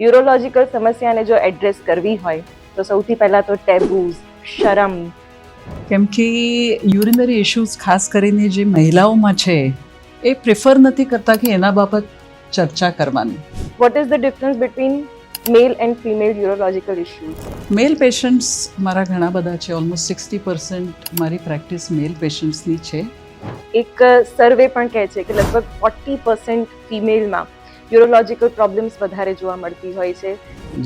યુરોલોજિકલ સમસ્યાને જો એડ્રેસ કરવી હોય તો સૌથી પહેલાં તો ટેબુઝ, શરમ. કેમ કે યુરિનરી ઇશ્યુઝ ખાસ કરીને જે મહિલાઓમાં છે એ પ્રિફર નથી કરતા કે એના બાબત ચર્ચા કરવાની. What is the difference between male and female urological issues? Male patients મારા ઘણા બધા છે, ઓલમોસ્ટ 60% મારી પ્રેક્ટિસ મેલ પેશન્ટ્સની છે. એક સર્વે પણ કહે છે કે લગભગ 40% ફિમેલમાં યુરોલોજિકલ પ્રોબ્લેમ્સ વધારે જોવા મળતી હોય છે.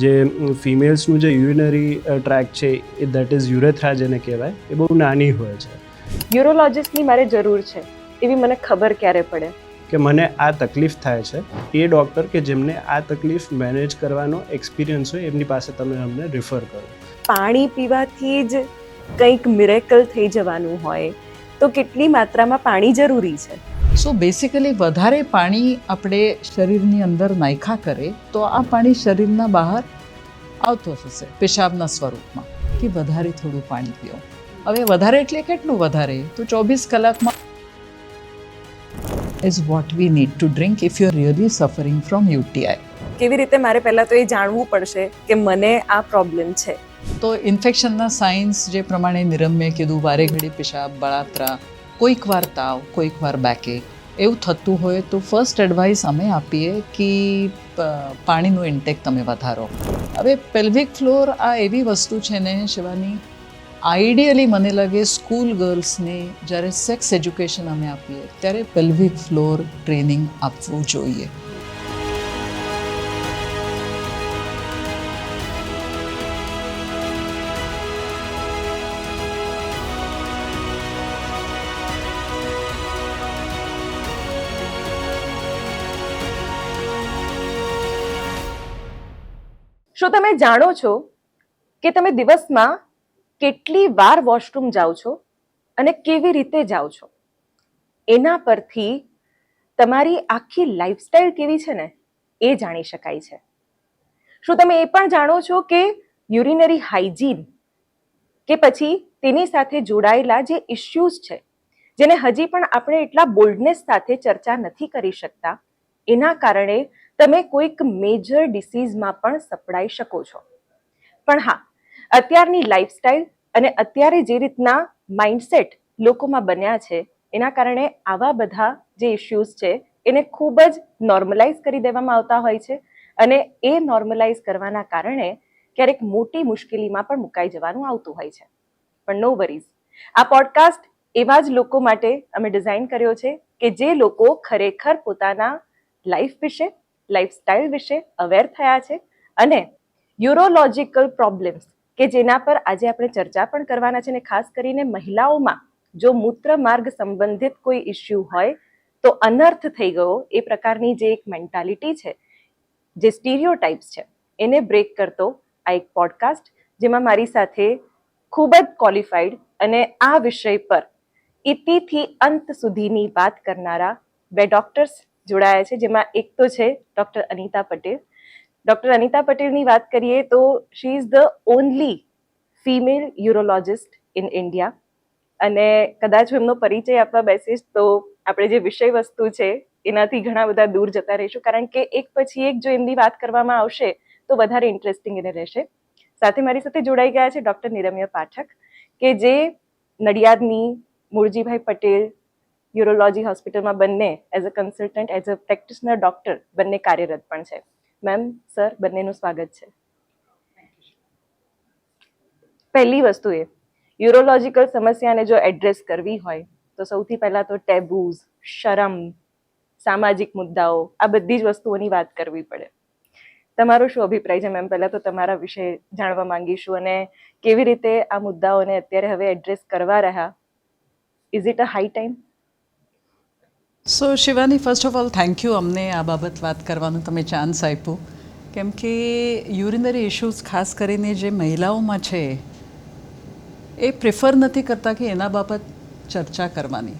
જે ફિમેલ્સનું જે યુરિનરી ટ્રેક છે એ દેટ ઇઝ યુરેથ્રા જેને કહેવાય એ બહુ નાની હોય છે. યુરોલોજિસ્ટની મારે જરૂર છે એવી મને ખબર ક્યારે પડે? કે મને આ તકલીફ થાય છે, એ ડૉક્ટર કે જેમને આ તકલીફ મેનેજ કરવાનો એક્સપિરિયન્સ હોય એમની પાસે તમે અમને રિફર કરો. પાણી પીવાથી જ કંઈક મિરેકલ થઈ જવાનું હોય તો કેટલી માત્રામાં પાણી જરૂરી છે? સો બેસિકલી વધારે પાણી આપણે શરીરની અંદર નાખ્યા કરે તો આ પાણી શરીરના બહાર આવતો થશે પેશાબના સ્વરૂપમાં કે વધારે થોડું પાણી પીઓ. હવે વધારે એટલે કેટલું વધારે? તો 24 કલાકમાં is what we need to drink if you are really suffering from UTI. કેવી રીતે મારે પહેલાં તો એ જાણવું પડશે કે મને આ પ્રોબ્લેમ છે? તો ઇન્ફેક્શનના સાઇન્સ જે પ્રમાણે નિરમ્ય કીધું, વારે ઘડી પેશાબ, બળાત્રા, કોઈક વાર તાવ, કોઈક વાર બેકેક, એવું થતું હોય તો ફર્સ્ટ એડવાઇસ અમે આપીએ કે પાણીનું ઇન્ટેક તમે વધારો. હવે પેલ્વિક ફ્લોર આ એવી વસ્તુ છે ને શિવાની, આઈડિયલી મને લાગે સ્કૂલ ગર્લ્સને જ્યારે સેક્સ એજ્યુકેશન અમે આપીએ ત્યારે પેલ્વિક ફ્લોર ટ્રેનિંગ આપવું જોઈએ. શું તમે જાણો છો કે તમે દિવસમાં કેટલી વાર વોશરૂમ જાઓ છો અને કેવી રીતે જાઓ છો? એના પરથી તમારી આખી લાઈફસ્ટાઈલ કેવી છે ને એ જાણી શકાય છે. શું તમે એ પણ જાણો છો કે યુરિનરી હાઇજીન કે પછી તેની સાથે જોડાયેલા જે ઇશ્યુઝ છે જેને હજી પણ આપણે એટલા બોલ્ડનેસ સાથે ચર્ચા નથી કરી શકતા, એના કારણે તમે કોઈક મેજર ડિસીઝમાં પણ સપડાઈ શકો છો. પણ હા, અત્યારની લાઈફસ્ટાઈલ અને અત્યારે જે રીતના માઇન્ડસેટ લોકોમાં બન્યા છે એના કારણે આવા બધા જે ઇશ્યુઝ છે એને ખૂબ જ નોર્મલાઇઝ કરી દેવામાં આવતા હોય છે અને એ નોર્મલાઇઝ કરવાના કારણે ક્યારેક મોટી મુશ્કેલીમાં પણ મુકાઈ જવાનું આવતું હોય છે. પણ નો વરીઝ, આ પોડકાસ્ટ એવા જ લોકો માટે અમે ડિઝાઇન કર્યો છે કે જે લોકો ખરેખર પોતાના લાઈફ વિશે, લાઈફસ્ટાઈલ વિશે અવેર થયા છે અને યુરોલોજિકલ પ્રોબ્લેમ્સ કે જેના પર આજે આપણે ચર્ચા પણ કરવાના છે, ને ખાસ કરીને મહિલાઓમાં જો મૂત્ર માર્ગ સંબંધિત કોઈ ઇશ્યુ હોય તો અનર્થ થઈ ગયો એ પ્રકારની જે એક મેન્ટાલિટી છે, જે સ્ટીરિયોટાઇપ્સ છે, એને બ્રેક કરતો આ એક પોડકાસ્ટ જેમાં મારી સાથે ખૂબ જ ક્વોલિફાઈડ અને આ વિષય પર ઇતિથી અંત સુધીની વાત કરનારા બે ડોક્ટર્સ જોડાયા છે, જેમાં એક તો છે ડૉક્ટર અનિતા પટેલ. ડૉક્ટર અનિતા પટેલની વાત કરીએ તો she is the only female urologist in India. અને કદાચ હું એમનો પરિચય આપવા બેસીશ તો આપણે જે વિષય વસ્તુ છે એનાથી ઘણા બધા દૂર જતા રહીશું, કારણ કે એક પછી એક જો એમની વાત કરવામાં આવશે તો વધારે ઇન્ટરેસ્ટિંગ એને રહેશે. સાથે મારી સાથે જોડાઈ ગયા છે ડૉક્ટર નિરમ્ય પાઠક કે જે નડિયાદની મૂળજીભાઈ પટેલ યુરોલોજી હોસ્પિટલમાં બંને as a consultant, as a practitioner doctor બંને કાર્યરત પણ છે. મેમ, સર, બંનેનું સ્વાગત છે. પહેલી વસ્તુ એ, યુરોલોજિકલ સમસ્યાને જો એડ્રેસ કરવી હોય તો સૌથી પહેલાં તો ટેબુઝ, શરમ, સામાજિક મુદ્દાઓ, આ બધી જ વસ્તુઓની વાત કરવી પડે. તમારો શું અભિપ્રાય છે મેમ? પહેલાં તો તમારા વિશે જાણવા માંગીશું અને કેવી રીતે આ મુદ્દાઓને અત્યારે હવે એડ્રેસ કરવા રહ્યા. Is it a high time? So Shivani, first of all thank you અમને આ બાબત વાત કરવાનું તમે ચાન્સ આપ્યું. કેમ કે યુરિનરી ઇશ્યુઝ ખાસ કરીને જે મહિલાઓમાં છે એ પ્રિફર નથી કરતા કે એના બાબત ચર્ચા કરવાની.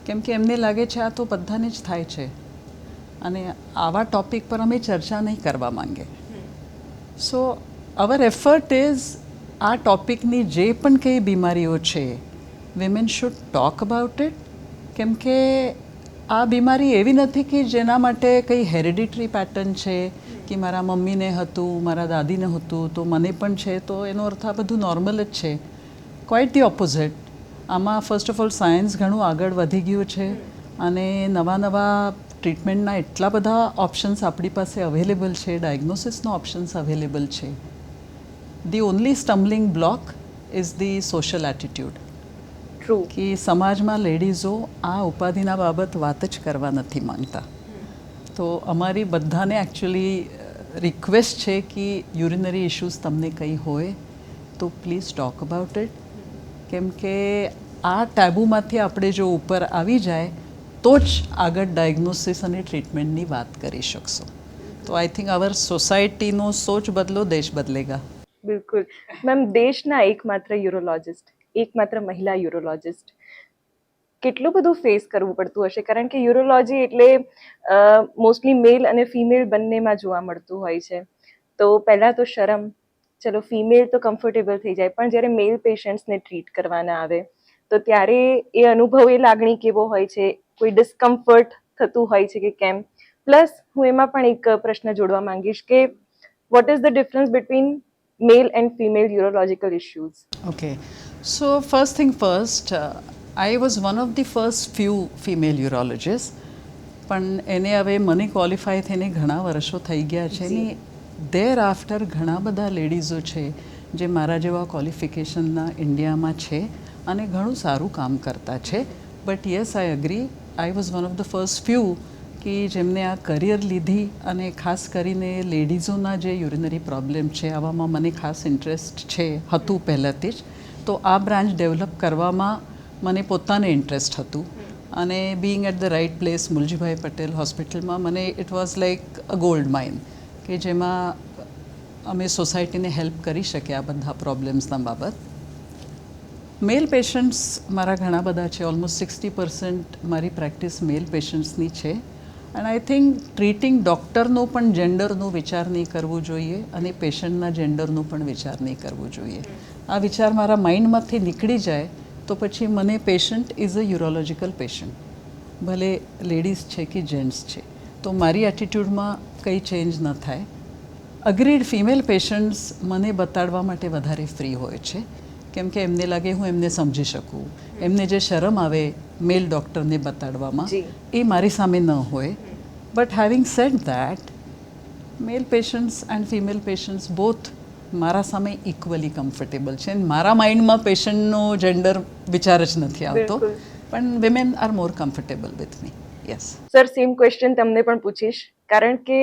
કેમ કે એમને લાગે છે આ તો બધાને જ થાય છે અને આવા ટૉપિક પર અમે ચર્ચા નહીં કરવા માંગે. સો અવર એફર્ટ ઇઝ આ ટૉપિકની જે પણ કંઈ બીમારીઓ છે women should talk about it. કેમ કે આ બીમારી એવી નથી કે જેના માટે કંઈ હેરિડિટરી પેટર્ન છે કે મારા મમ્મીને હતું, મારા દાદીને હતું તો મને પણ છે, તો એનો અર્થ આ બધું નોર્મલ જ છે. Quite the opposite. આમાં ફર્સ્ટ ઓફ ઓલ સાયન્સ ઘણું આગળ વધી ગયું છે અને નવા ટ્રીટમેન્ટના એટલા બધા ઓપ્શન્સ આપણી પાસે અવેલેબલ છે, ડાયગ્નોસિસના ઓપ્શન્સ અવેલેબલ છે. The only stumbling block is the social attitude. True. કે સમાજમાં લેડીઝો આ ઉપાધિના બાબત વાત જ કરવા નથી માંગતા. તો અમારી બધાને એકચ્યુઅલી રિક્વેસ્ટ છે કે યુરિનરી ઇશ્યુઝ તમને કંઈ હોય તો પ્લીઝ ટોક અબાઉટ ઇટ. કેમ કે આ ટેબુમાંથી આપણે જો ઉપર આવી જાય તો જ આગળ ડાયગ્નોસિસ અને ટ્રીટમેન્ટની વાત કરી શકશો. તો આઈ થિંક અવર સોસાયટીનો સોચ બદલો, દેશ બદલેગા. બિલકુલ મેમ, દેશના એકમાત્ર યુરોલોજિસ્ટ, એકમાત્ર મહિલા યુરોલોજિસ્ટ, કેટલું બધું ફેસ કરવું પડતું હશે, કારણ કે યુરોલોજી એટલે મોસ્ટલી મેલ અને ફિમેલ બંનેમાં જોવા મળતું હોય છે. તો પહેલાં તો શરમ, ચલો ફિમેલ તો કમ્ફર્ટેબલ થઈ જાય, પણ જ્યારે મેલ પેશન્ટ્સને ટ્રીટ કરવાના આવે તો ત્યારે એ અનુભવ, એ લાગણી કેવો હોય છે, કોઈ ડિસ્કમ્ફર્ટ થતું હોય છે કે કેમ? પ્લસ હું એમાં પણ એક પ્રશ્ન જોડવા માંગીશ કે vote is the difference between male and female urological issues? Okay, so first thing first, I was one of the first few female urologists. પણ એને હવે મને ક્વોલિફાય થઈને ઘણા વર્ષો થઈ ગયા છે ને ધેર આફ્ટર ઘણા બધા લેડીઝો છે જે મારા જેવા ક્વોલિફિકેશનના ઇન્ડિયામાં છે અને ઘણું સારું કામ કરતા છે. But yes, I agree, I was one of the first few કે જેમને આ કરિયર લીધી અને ખાસ કરીને લેડીઝોના જે યુરિનરી પ્રોબ્લેમ છે આવામાં મને ખાસ ઇન્ટરેસ્ટ હતું પહેલાંથી જ. તો આ બ્રાન્ચ ડેવલપ કરવામાં મને પોતાને ઇન્ટરેસ્ટ હતું અને being at the right place Muljibhai Patel હોસ્પિટલમાં મને it was like a gold mine કે જેમાં અમે સોસાયટીને હેલ્પ કરી શકીએ આ બધા પ્રોબ્લેમ્સના બાબત. મેલ પેશન્ટ્સ મારા ઘણા બધા છે, ઓલમોસ્ટ 60% મારી પ્રેક્ટિસ મેલ પેશન્ટ્સની છે. એન્ડ આઈ થિંક ટ્રીટિંગ ડૉક્ટરનો પણ જેન્ડરનો વિચાર નહીં કરવો જોઈએ અને પેશન્ટના જેન્ડરનો પણ વિચાર નહીં કરવો જોઈએ. આ વિચાર મારા માઇન્ડમાંથી નીકળી જાય તો પછી મને પેશન્ટ ઇઝ અ યુરોલોજિકલ પેશન્ટ, ભલે લેડીઝ છે કે જેન્ટ્સ છે. તો મારી એટીટ્યૂડમાં કંઈ ચેન્જ ન થાય. અગ્રીડ, ફિમેલ પેશન્ટ્સ મને બતાડવા માટે વધારે ફ્રી હોય છે કેમ કે એમને લાગે હું એમને સમજી શકું. એમને જે શરમ આવે મેલ ડૉક્ટરને બતાડવામાં એ મારી સામે ન હોય. But having said that, male patients and female patients both મારા સામે ઇક્વલી કમ્ફર્ટેબલ છે. મારા માઇન્ડમાં પેશન્ટનો જેન્ડર વિચાર જ નથી આવતો, પણ women are more comfortable with me. Yes sir, same question તમને પણ પૂછીશ, કારણ કે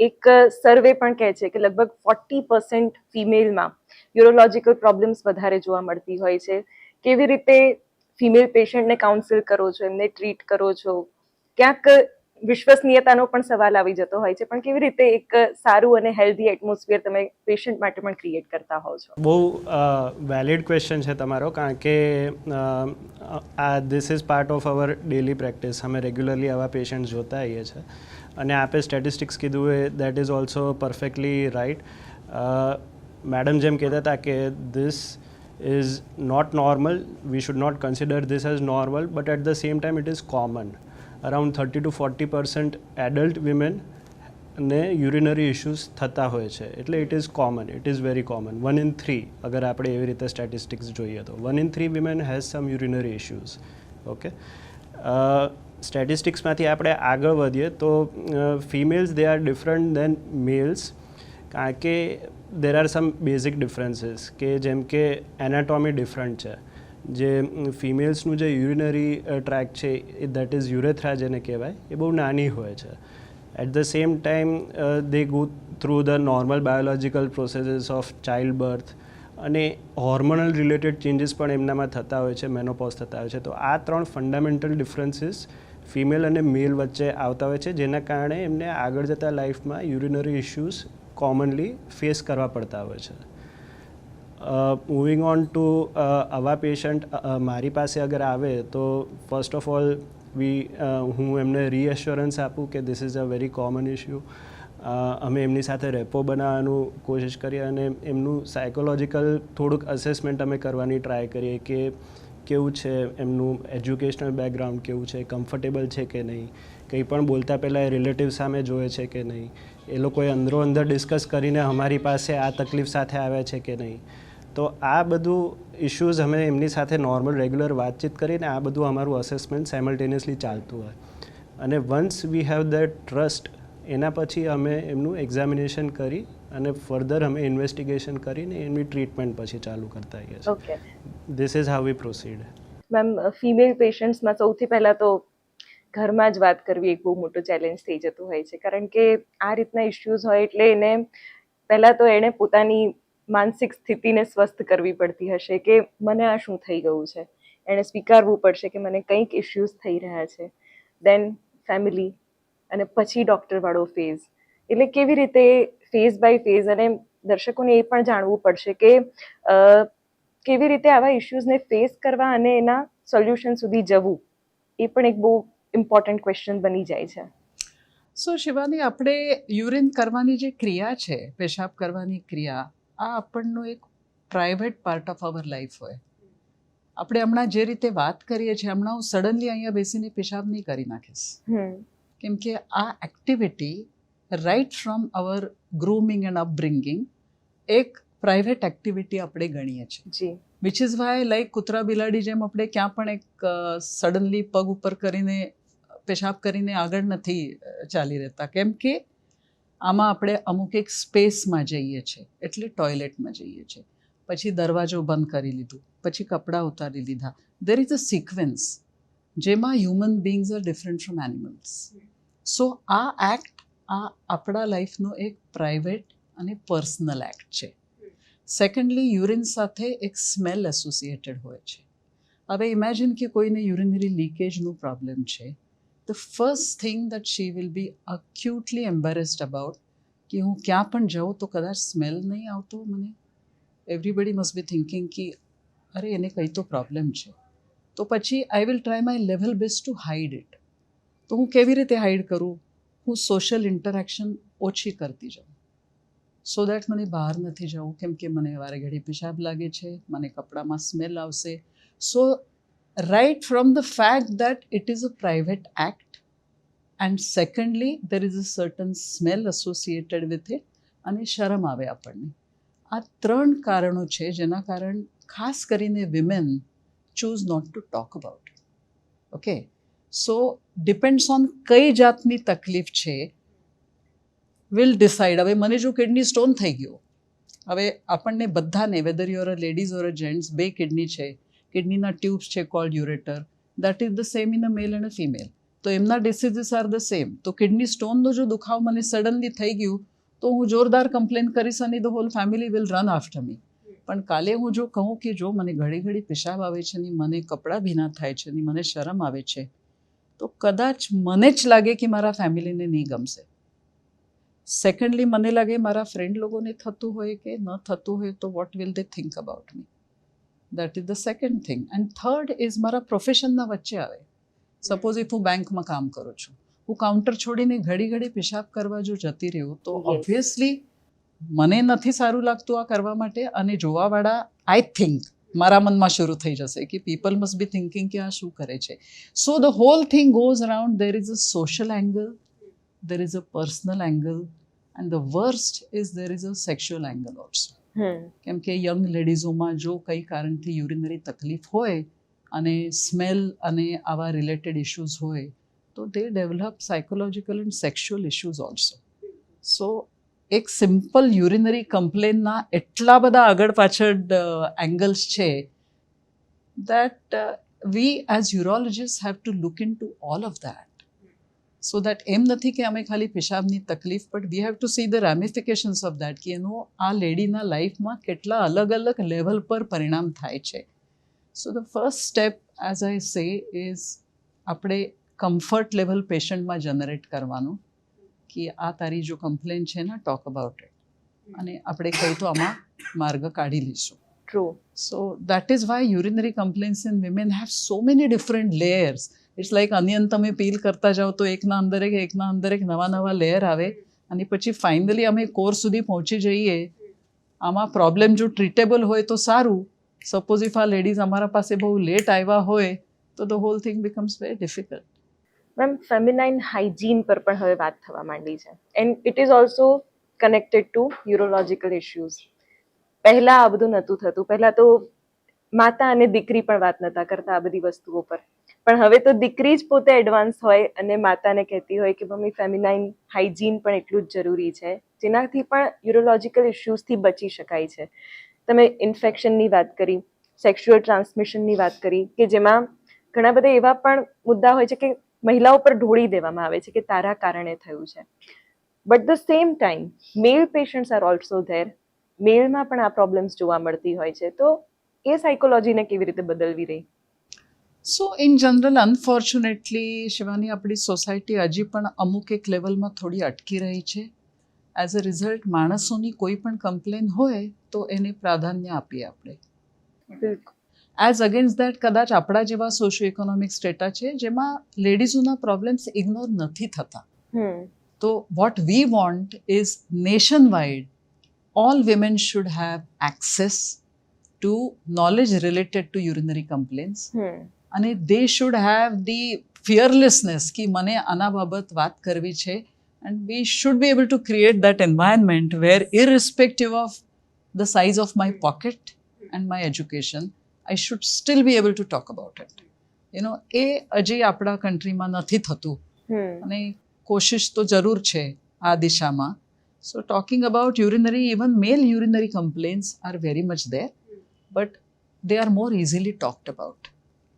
એક સર્વે પણ કહે છે કે લગભગ 40% ફિમેલમાં યુરોલોજિકલ પ્રોબ્લેમ્સ વધારે જોવા મળતી હોય છે. કેવી રીતે ફિમેલ પેશન્ટને કાઉન્સિલ કરો છો, એમને ટ્રીટ કરો છો? ક્યાંક વિશ્વસનીયતાનો પણ સવાલ આવી જતો હોય છે, પણ કેવી રીતે એક સારું અને હેલ્ધી એટમોસ્ફિયર તમે પેશન્ટ માટે પણ ક્રિએટ કરતા હોવ છો? બહુ વેલિડ ક્વેશ્ચન છે તમારો, કારણ કે this is part of our daily practice. અમે રેગ્યુલરલી આવા પેશન્ટ જોતા આવીએ છીએ અને આપે સ્ટેટિસ્ટિક્સ કીધું એ that is also perfectly right. Madam જેમ કહેતા હતા કે this is not normal, we should not consider this as normal, but at the same time it is common. Around 30 to 40% adult women ને યુરિનરી ઇશ્યુઝ થતા હોય છે, એટલે it is common, it is very common. 1 in 3 અગર આપણે એવી રીતે statistics જોઈએ તો 1 in 3 women has some urinary issues. Okay, સ્ટેટિસ્ટિક્સમાંથી આપણે આગળ વધીએ તો females they are different than males, કારણ કે there are some basic differences કે જેમ કે એનાટોમી ડિફરન્ટ છે. જે ફિમેલ્સનું જે યુરિનરી ટ્રેક છે એ દેટ ઇઝ યુરેથ્રા જેને કહેવાય, એ બહુ નાની હોય છે. At the same time they go through the normal biological processes of child birth અને હોર્મોનલ રિલેટેડ ચેન્જીસ પણ એમનામાં થતા હોય છે, મેનોપોઝ થતા હોય છે. તો આ 3 ફંડામેન્ટલ ડિફરન્સીસ ફિમેલ અને મેલ વચ્ચે આવતા હોય છે, જેના કારણે એમને આગળ જતા લાઈફમાં યુરિનરી ઇશ્યુઝ કોમનલી ફેસ કરવા પડતા હોય છે. મૂવિંગ ઓન ટુ આવા પેશન્ટ મારી પાસે અગર આવે તો ફર્સ્ટ ઓફ ઓલ હું એમને રીએશ્યોરન્સ આપું કે this is a very common issue. અમે એમની સાથે રેપો બનાવવાનું કોશિશ કરીએ અને એમનું સાયકોલોજીકલ થોડુંક અસેસમેન્ટ અમે કરવાની ટ્રાય કરીએ કે કેવું છે, એમનું એજ્યુકેશનલ બેકગ્રાઉન્ડ કેવું છે, કમ્ફર્ટેબલ છે કે નહીં, કંઈ પણ બોલતા પહેલાં એ રિલેટિવ સામે જોવે છે કે નહીં, એ લોકોએ અંદરો અંદર ડિસ્કસ કરીને અમારી પાસે આ તકલીફ સાથે આવ્યા છે કે નહીં. તો આ બધું ઇશ્યુઝ અમે એમની સાથે નોર્મલ રેગ્યુલર વાતચીત કરીને આ બધું અમારું અસેસમેન્ટ સાયમલ્ટેનિયસલી ચાલતું હોય. અને once we have that trust, એના પછી અમે એમનું એક્ઝામિનેશન કરી અને ફર્ધર અમે ઇન્વેસ્ટિગેશન કરીને એમની ટ્રીટમેન્ટ પછી ચાલુ કરતા હોઈએ છીએ. Okay this is how we proceed. Ma'am, female પેશન્ટ્સમાં સૌથી પહેલાં તો ઘરમાં જ વાત કરવી એક બહુ મોટો ચેલેન્જ થઈ જતું હોય છે, કારણ કે આ રીતના ઇશ્યુઝ હોય એટલે એને પહેલાં તો એણે પોતાની માનસિક સ્થિતિને સ્વસ્થ કરવી પડતી હશે કે મને આ શું થઈ ગયું છે. એણે સ્વીકારવું પડશે કે મને કંઈક ઇશ્યુઝ થઈ રહ્યા છે. દેન ફેમિલી અને પછી ડૉક્ટરવાળો ફેઝ. એટલે કેવી રીતે ફેઝ બાય ફેઝ, અને દર્શકોને એ પણ જાણવું પડશે કે કેવી રીતે આવા ઇશ્યુઝને ફેસ કરવા અને એના સોલ્યુશન સુધી જવું, એ પણ એક બહુ ઇમ્પોર્ટન્ટ ક્વેશ્ચન બની જાય છે. સો શિવાની, આપણે યુરિન કરવાની જે ક્રિયા છે, પેશાબ કરવાની ક્રિયા, આ આપણનો એક private part of our life હોય. આપણે હમણાં જે રીતે વાત કરીએ છીએ, હમણાં હું સડનલી અહીંયા બેસીને પેશાબ નહીં કરી નાખીશ, કેમ કે આ activity right from our grooming and upbringing એક પ્રાઇવેટ એક્ટિવિટી આપણે ગણીએ છીએ. જી. વિચ ઇઝ વાય લાઈક કૂતરા બિલાડી જેમ આપણે ક્યાં પણ એક સડનલી પગ ઉપર કરીને પેશાબ કરીને આગળ નથી ચાલી રહેતા, કેમ કે આમાં આપણે અમુક એક સ્પેસમાં જઈએ છીએ, એટલે ટોયલેટમાં જઈએ છીએ, પછી દરવાજો બંધ કરી લીધું, પછી કપડાં ઉતારી લીધા. દેર ઇઝ અ સિક્વન્સ જેમાં human beings are different from animals. So આ એક્ટ આપણા લાઈફનો એક પ્રાઇવેટ અને પર્સનલ એક્ટ છે. સેકન્ડલી, યુરિન સાથે એક સ્મેલ એસોસિએટેડ હોય છે. હવે ઇમેજિન કે કોઈને યુરિનરી લીકેજનું પ્રોબ્લેમ છે, the first thing that she will be actually embarrassed about કે હું ક્યાં પણ જાઉં તો કદાચ સ્મેલ નહીં આવતો મને. એવરીબડી મસ્ટ બી થિંકિંગ કે અરે એને કંઈ તો પ્રોબ્લેમ છે. તો પછી I will try my level best two hide it. તો હું કેવી રીતે હાઇડ કરું? હું સોશિયલ ઇન્ટરેક્શન ઓછી કરતી જાઉં, સો દેટ મને બહાર નથી જવું, કેમ કે મને વારે ઘડી પેશાબ લાગે છે, મને કપડામાં સ્મેલ આવશે. So right from the fact that it is a private act, and secondly there is a certain smell associated with it, અને શરમ આવે આપણને. આ 3 કારણો છે જેના કારણ ખાસ કરીને women choose not to talk about it. Okay, so depends on કઈ જાતની તકલીફ છે વિલ ડિસાઇડ. હવે મને જો કિડની સ્ટોન થઈ ગયો, હવે આપણને બધાને, whether you are a ladies or a gents, 2 kidney છે, કિડનીના ટ્યુબ્સ છે called ureter, that is the same in a male and a female. તો એમના ડિસીઝીસ આર ધ સેમ. તો કિડની સ્ટોનનો જો દુખાવ મને સડનલી થઈ ગયું તો હું જોરદાર કમ્પ્લેન કરીશ અને the whole family will run after me. પણ કાલે હું જો કહું કે જો મને ઘડી ઘડી પેશાબ આવે છે ને મને કપડાં ભીના થાય છે ને મને શરમ આવે છે, તો કદાચ મને જ લાગે કે મારા ફેમિલીને નહીં ગમશે. સેકન્ડલી, મને લાગે મારા ફ્રેન્ડ લોકોને થતું હોય કે ન થતું હોય તો what will they think about me. That is the second thing. And third is મારા પ્રોફેશનના વચ્ચે આવે. સપોઝ ઇફ હું બેંકમાં કામ કરું છું, હું કાઉન્ટર છોડીને ઘડી ઘડી પેશાબ કરવા જો જતી રહું તો ઓબ્વિયસલી મને નથી સારું લાગતું આ કરવા માટે, અને જોવાવાળા આઈ થિંક મારા મનમાં શરૂ થઈ જશે કે પીપલ મસ્ટ બી થિંકિંગ કે આ શું કરે છે. So the whole thing goes around. There is a social angle, there is a personal angle, and the worst is there is a sexual angle also. કેમ કે યંગ લેડીઝોમાં જો કંઈ કારણથી યુરિનરી તકલીફ હોય અને સ્મેલ અને આવા રિલેટેડ ઇશ્યુઝ હોય તો they develop psychological and sexual issues also. So એક સિમ્પલ યુરિનરી કમ્પ્લેનના એટલા બધા આગળ પાછળ એંગલ્સ છે that we as urologist have to look into all of that. So that એમ નથી કે અમે ખાલી પેશાબની તકલીફ, but we have to see the ramifications of that, કે એનો આ લેડીના લાઈફમાં કેટલા અલગ અલગ લેવલ પર પરિણામ થાય છે. So the first step as I say is આપણે કમ્ફર્ટ લેવલ પેશન્ટમાં જનરેટ કરવાનું કે આ તારી જો કમ્પ્લેન છે ને, ટોક અબાઉટ ઇટ, અને આપણે કંઈ તો આમાં માર્ગ કાઢી લઈશું. True. So that is why urinary complaints in women have so many different layers. It's like onion તમે પીલ કરતા જાઓ તો એકના અંદર એક નવા લેયર આવે, અને પછી ફાઇનલી અમે કોર સુધી પહોંચી જઈએ. આમાં પ્રોબ્લેમ જો ટ્રીટેબલ હોય તો સારું, સપોઝ ઇફ આ લેડીઝ અમારા પાસે બહુ લેટ આવ્યા હોય તો the whole thing becomes very difficult. Ma'am feminine hygiene પર પણ હવે વાત થવા માંડી છે and it is also connected two યુરોલોજિકલ issues. પહેલા આ બધું નહોતું થતું. પહેલા તો માતા અને દીકરી પણ વાત નહોતા કરતા આ બધી વસ્તુઓ પર, પણ હવે તો દીકરી જ પોતે એડવાન્સ હોય અને માતાને કહેતી હોય કે મમ્મી ફેમિનાઇન હાઇજીન પણ એટલું જ જરૂરી છે, જેનાથી પણ યુરોલોજિકલ ઇશ્યુઝથી બચી શકાય છે. તમે ઇન્ફેક્શનની વાત કરી, સેક્સ્યુઅલ ટ્રાન્સમિશનની વાત કરી, કે જેમાં ઘણા બધા એવા પણ મુદ્દા હોય છે કે મહિલાઓ પર ઢોળી દેવામાં આવે છે કે તારા કારણે થયું છે. But the same time male patients are also there. મેલમાં પણ આ પ્રોબ્લેમ્સ જોવા મળતી હોય છે. તો એ સાયકોલોજીને કેવી રીતે બદલવી રહી? સો ઇન જનરલ અનફોર્ચ્યુનેટલી શિવાની, આપણી સોસાયટી હજી પણ અમુક એક લેવલમાં થોડી અટકી રહી છે. એઝ અ રિઝલ્ટ માણસોની કોઈ પણ કમ્પ્લેન હોય તો એને પ્રાધાન્ય આપીએ આપણે. બિલકુલ. એઝ અગેન્સ્ટ દેટ કદાચ આપણા જેવા સોશિયો ઇકોનોમિક સ્ટેટા છે જેમાં લેડીઝોના પ્રોબ્લેમ્સ ઇગ્નોર નથી થતા. તો what we want is nation wide all women should have access to knowledge related to urinary complaints. અને they should have the fearlessness કે મને આના બાબત વાત કરવી છે, and we should be able to create that environment where irrespective of the size of my pocket and my education, I should still be able to talk about it. એ હજી આપણા કન્ટ્રીમાં નથી થતું અને કોશિશ તો જરૂર છે આ દિશામાં. So talking about urinary, even male urinary complaints are very much there, but they are more easily talked about.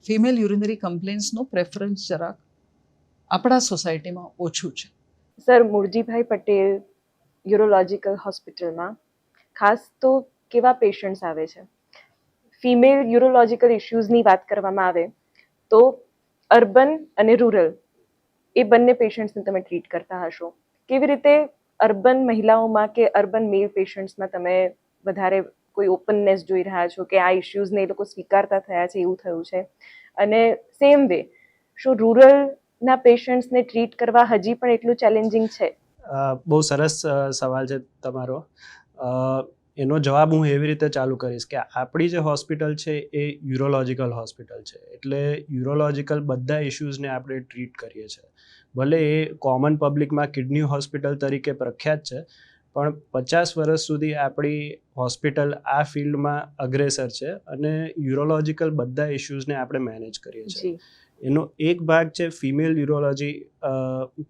Female urinary complaints no preference જરાક આપણા સોસાયટીમાં ઓછું છે. સર, મુરજીભાઈ પટેલ યુરોલોજિકલ હોસ્પિટલમાં ખાસ તો કેવા પેશન્ટ્સ આવે છે? ફિમેલ યુરોલોજિકલ ઇશ્યુઝની વાત કરવામાં આવે તો અર્બન અને રૂરલ એ બંને પેશન્ટ્સને તમે ટ્રીટ કરતા હશો. કેવી રીતે અર્બન મહિલાઓમાં કે અર્બન મેલ પેશન્ટ્સમાં તમે વધારે કોઈ ઓપનનેસ જોઈ રહ્યા છો કે આ ઇશ્યુઝને એ લોકો સ્વીકારતા થયા છે, એવું થયું છે? અને સેમ વે શું રૂરલના પેશન્ટ્સને ટ્રીટ કરવા હજી પણ એટલું ચેલેન્જિંગ છે? બહુ સરસ સવાલ છે તમારો. એનો જવાબ હું એવી રીતે ચાલુ કરીશ કે આપણી જે હોસ્પિટલ છે એ યુરોલોજિકલ હોસ્પિટલ છે, એટલે યુરોલોજિકલ બધા ઇશ્યુઝને આપણે ટ્રીટ કરીએ છીએ. ભલે એ કોમન પબ્લિકમાં કિડની હોસ્પિટલ તરીકે પ્રખ્યાત છે, પણ 50 વર્ષ સુધી આપણી હોસ્પિટલ આ ફિલ્ડમાં અગ્રેસર છે અને યુરોલોજિકલ બધા ઇશ્યુઝને આપણે મેનેજ કરીએ છીએ. એનો એક ભાગ છે ફિમેલ યુરોલોજી,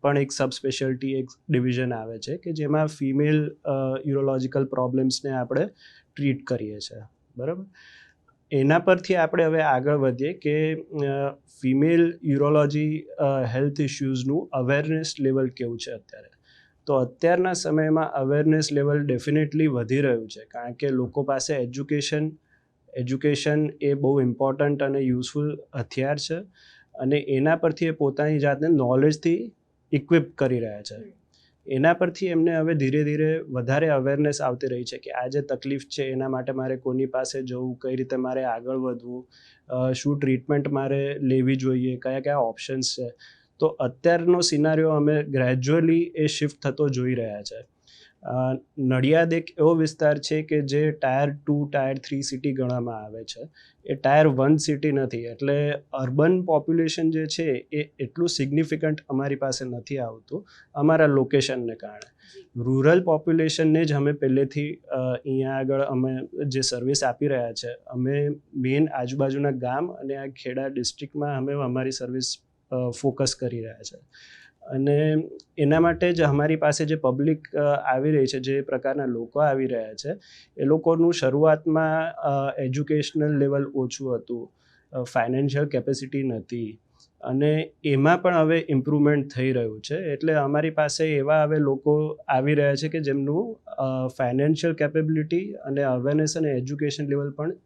પણ એક સબ સ્પેશિયાલિટી, એક ડિવિઝન આવે છે કે જેમાં ફિમેલ યુરોલોજિકલ પ્રોબ્લેમ્સને આપણે ટ્રીટ કરીએ છીએ. બરાબર. એના પરથી આપણે હવે આગળ વધીએ કે ફિમેલ યુરોલોજી હેલ્થ ઇશ્યુઝનું અવેરનેસ લેવલ કેવું છે અત્યારે. તો અત્યારના સમયમાં અવેરનેસ લેવલ ડેફિનેટલી વધી રહ્યું છે, કારણ કે લોકો પાસે એજ્યુકેશન એ બહુ ઇમ્પોર્ટન્ટ અને યુઝફુલ હથિયાર છે અને એના પરથી એ પોતાની જાતને નોલેજથી ઇક્વિપ કરી રહ્યા છે. એના પરથી એમને હવે ધીરે ધીરે વધારે અવેરનેસ આવતી રહી છે કે આ જે તકલીફ છે એના માટે મારે કોની પાસે જવું, કઈ રીતે મારે આગળ વધવું, શું ટ્રીટમેન્ટ મારે લેવી જોઈએ, કયા કયા ઓપ્શન્સ છે. તો અત્યારનો સિનારીઓ અમે ગ્રેજ્યુઅલી એ શિફ્ટ થતો જોઈ રહ્યા છે. નડિયાદ એક એવો વિસ્તાર છે કે જે ટાયર 2, ટાયર 3 સિટી ગણવામાં આવે છે. એ ટાયર 1 સિટી નથી, એટલે અર્બન પોપ્યુલેશન જે છે એ એટલું સિગ્નિફિકન્ટ અમારી પાસે નથી આવતું અમારા લોકેશનને કારણે. રૂરલ પોપ્યુલેશનને જ અમે પહેલેથી અહીંયા આગળ અમે જે સર્વિસ આપી રહ્યા છે, અમે મેઇન આજુબાજુના ગામ અને આ ખેડા ડિસ્ટ્રિક્ટમાં અમે અમારી સર્વિસ ફોકસ કરી રહ્યા છે. અને એના માટે જ અમારી પાસે જે પબ્લિક આવી રહી છે, જે પ્રકારના લોકો આવી રહ્યા છે, એ લોકોનું શરૂઆતમાં એજ્યુકેશનલ લેવલ ઓછું હતું, ફાઇનાન્શિયલ કેપેસિટી નથી, અને એમાં પણ હવે ઇમ્પ્રુવમેન્ટ થઈ રહ્યું છે. એટલે અમારી પાસે એવા હવે લોકો આવી રહ્યા છે કે જેમનું ફાઇનાન્શિયલ કેપેબિલિટી અને અવેરનેસ અને એજ્યુકેશન લેવલ પણ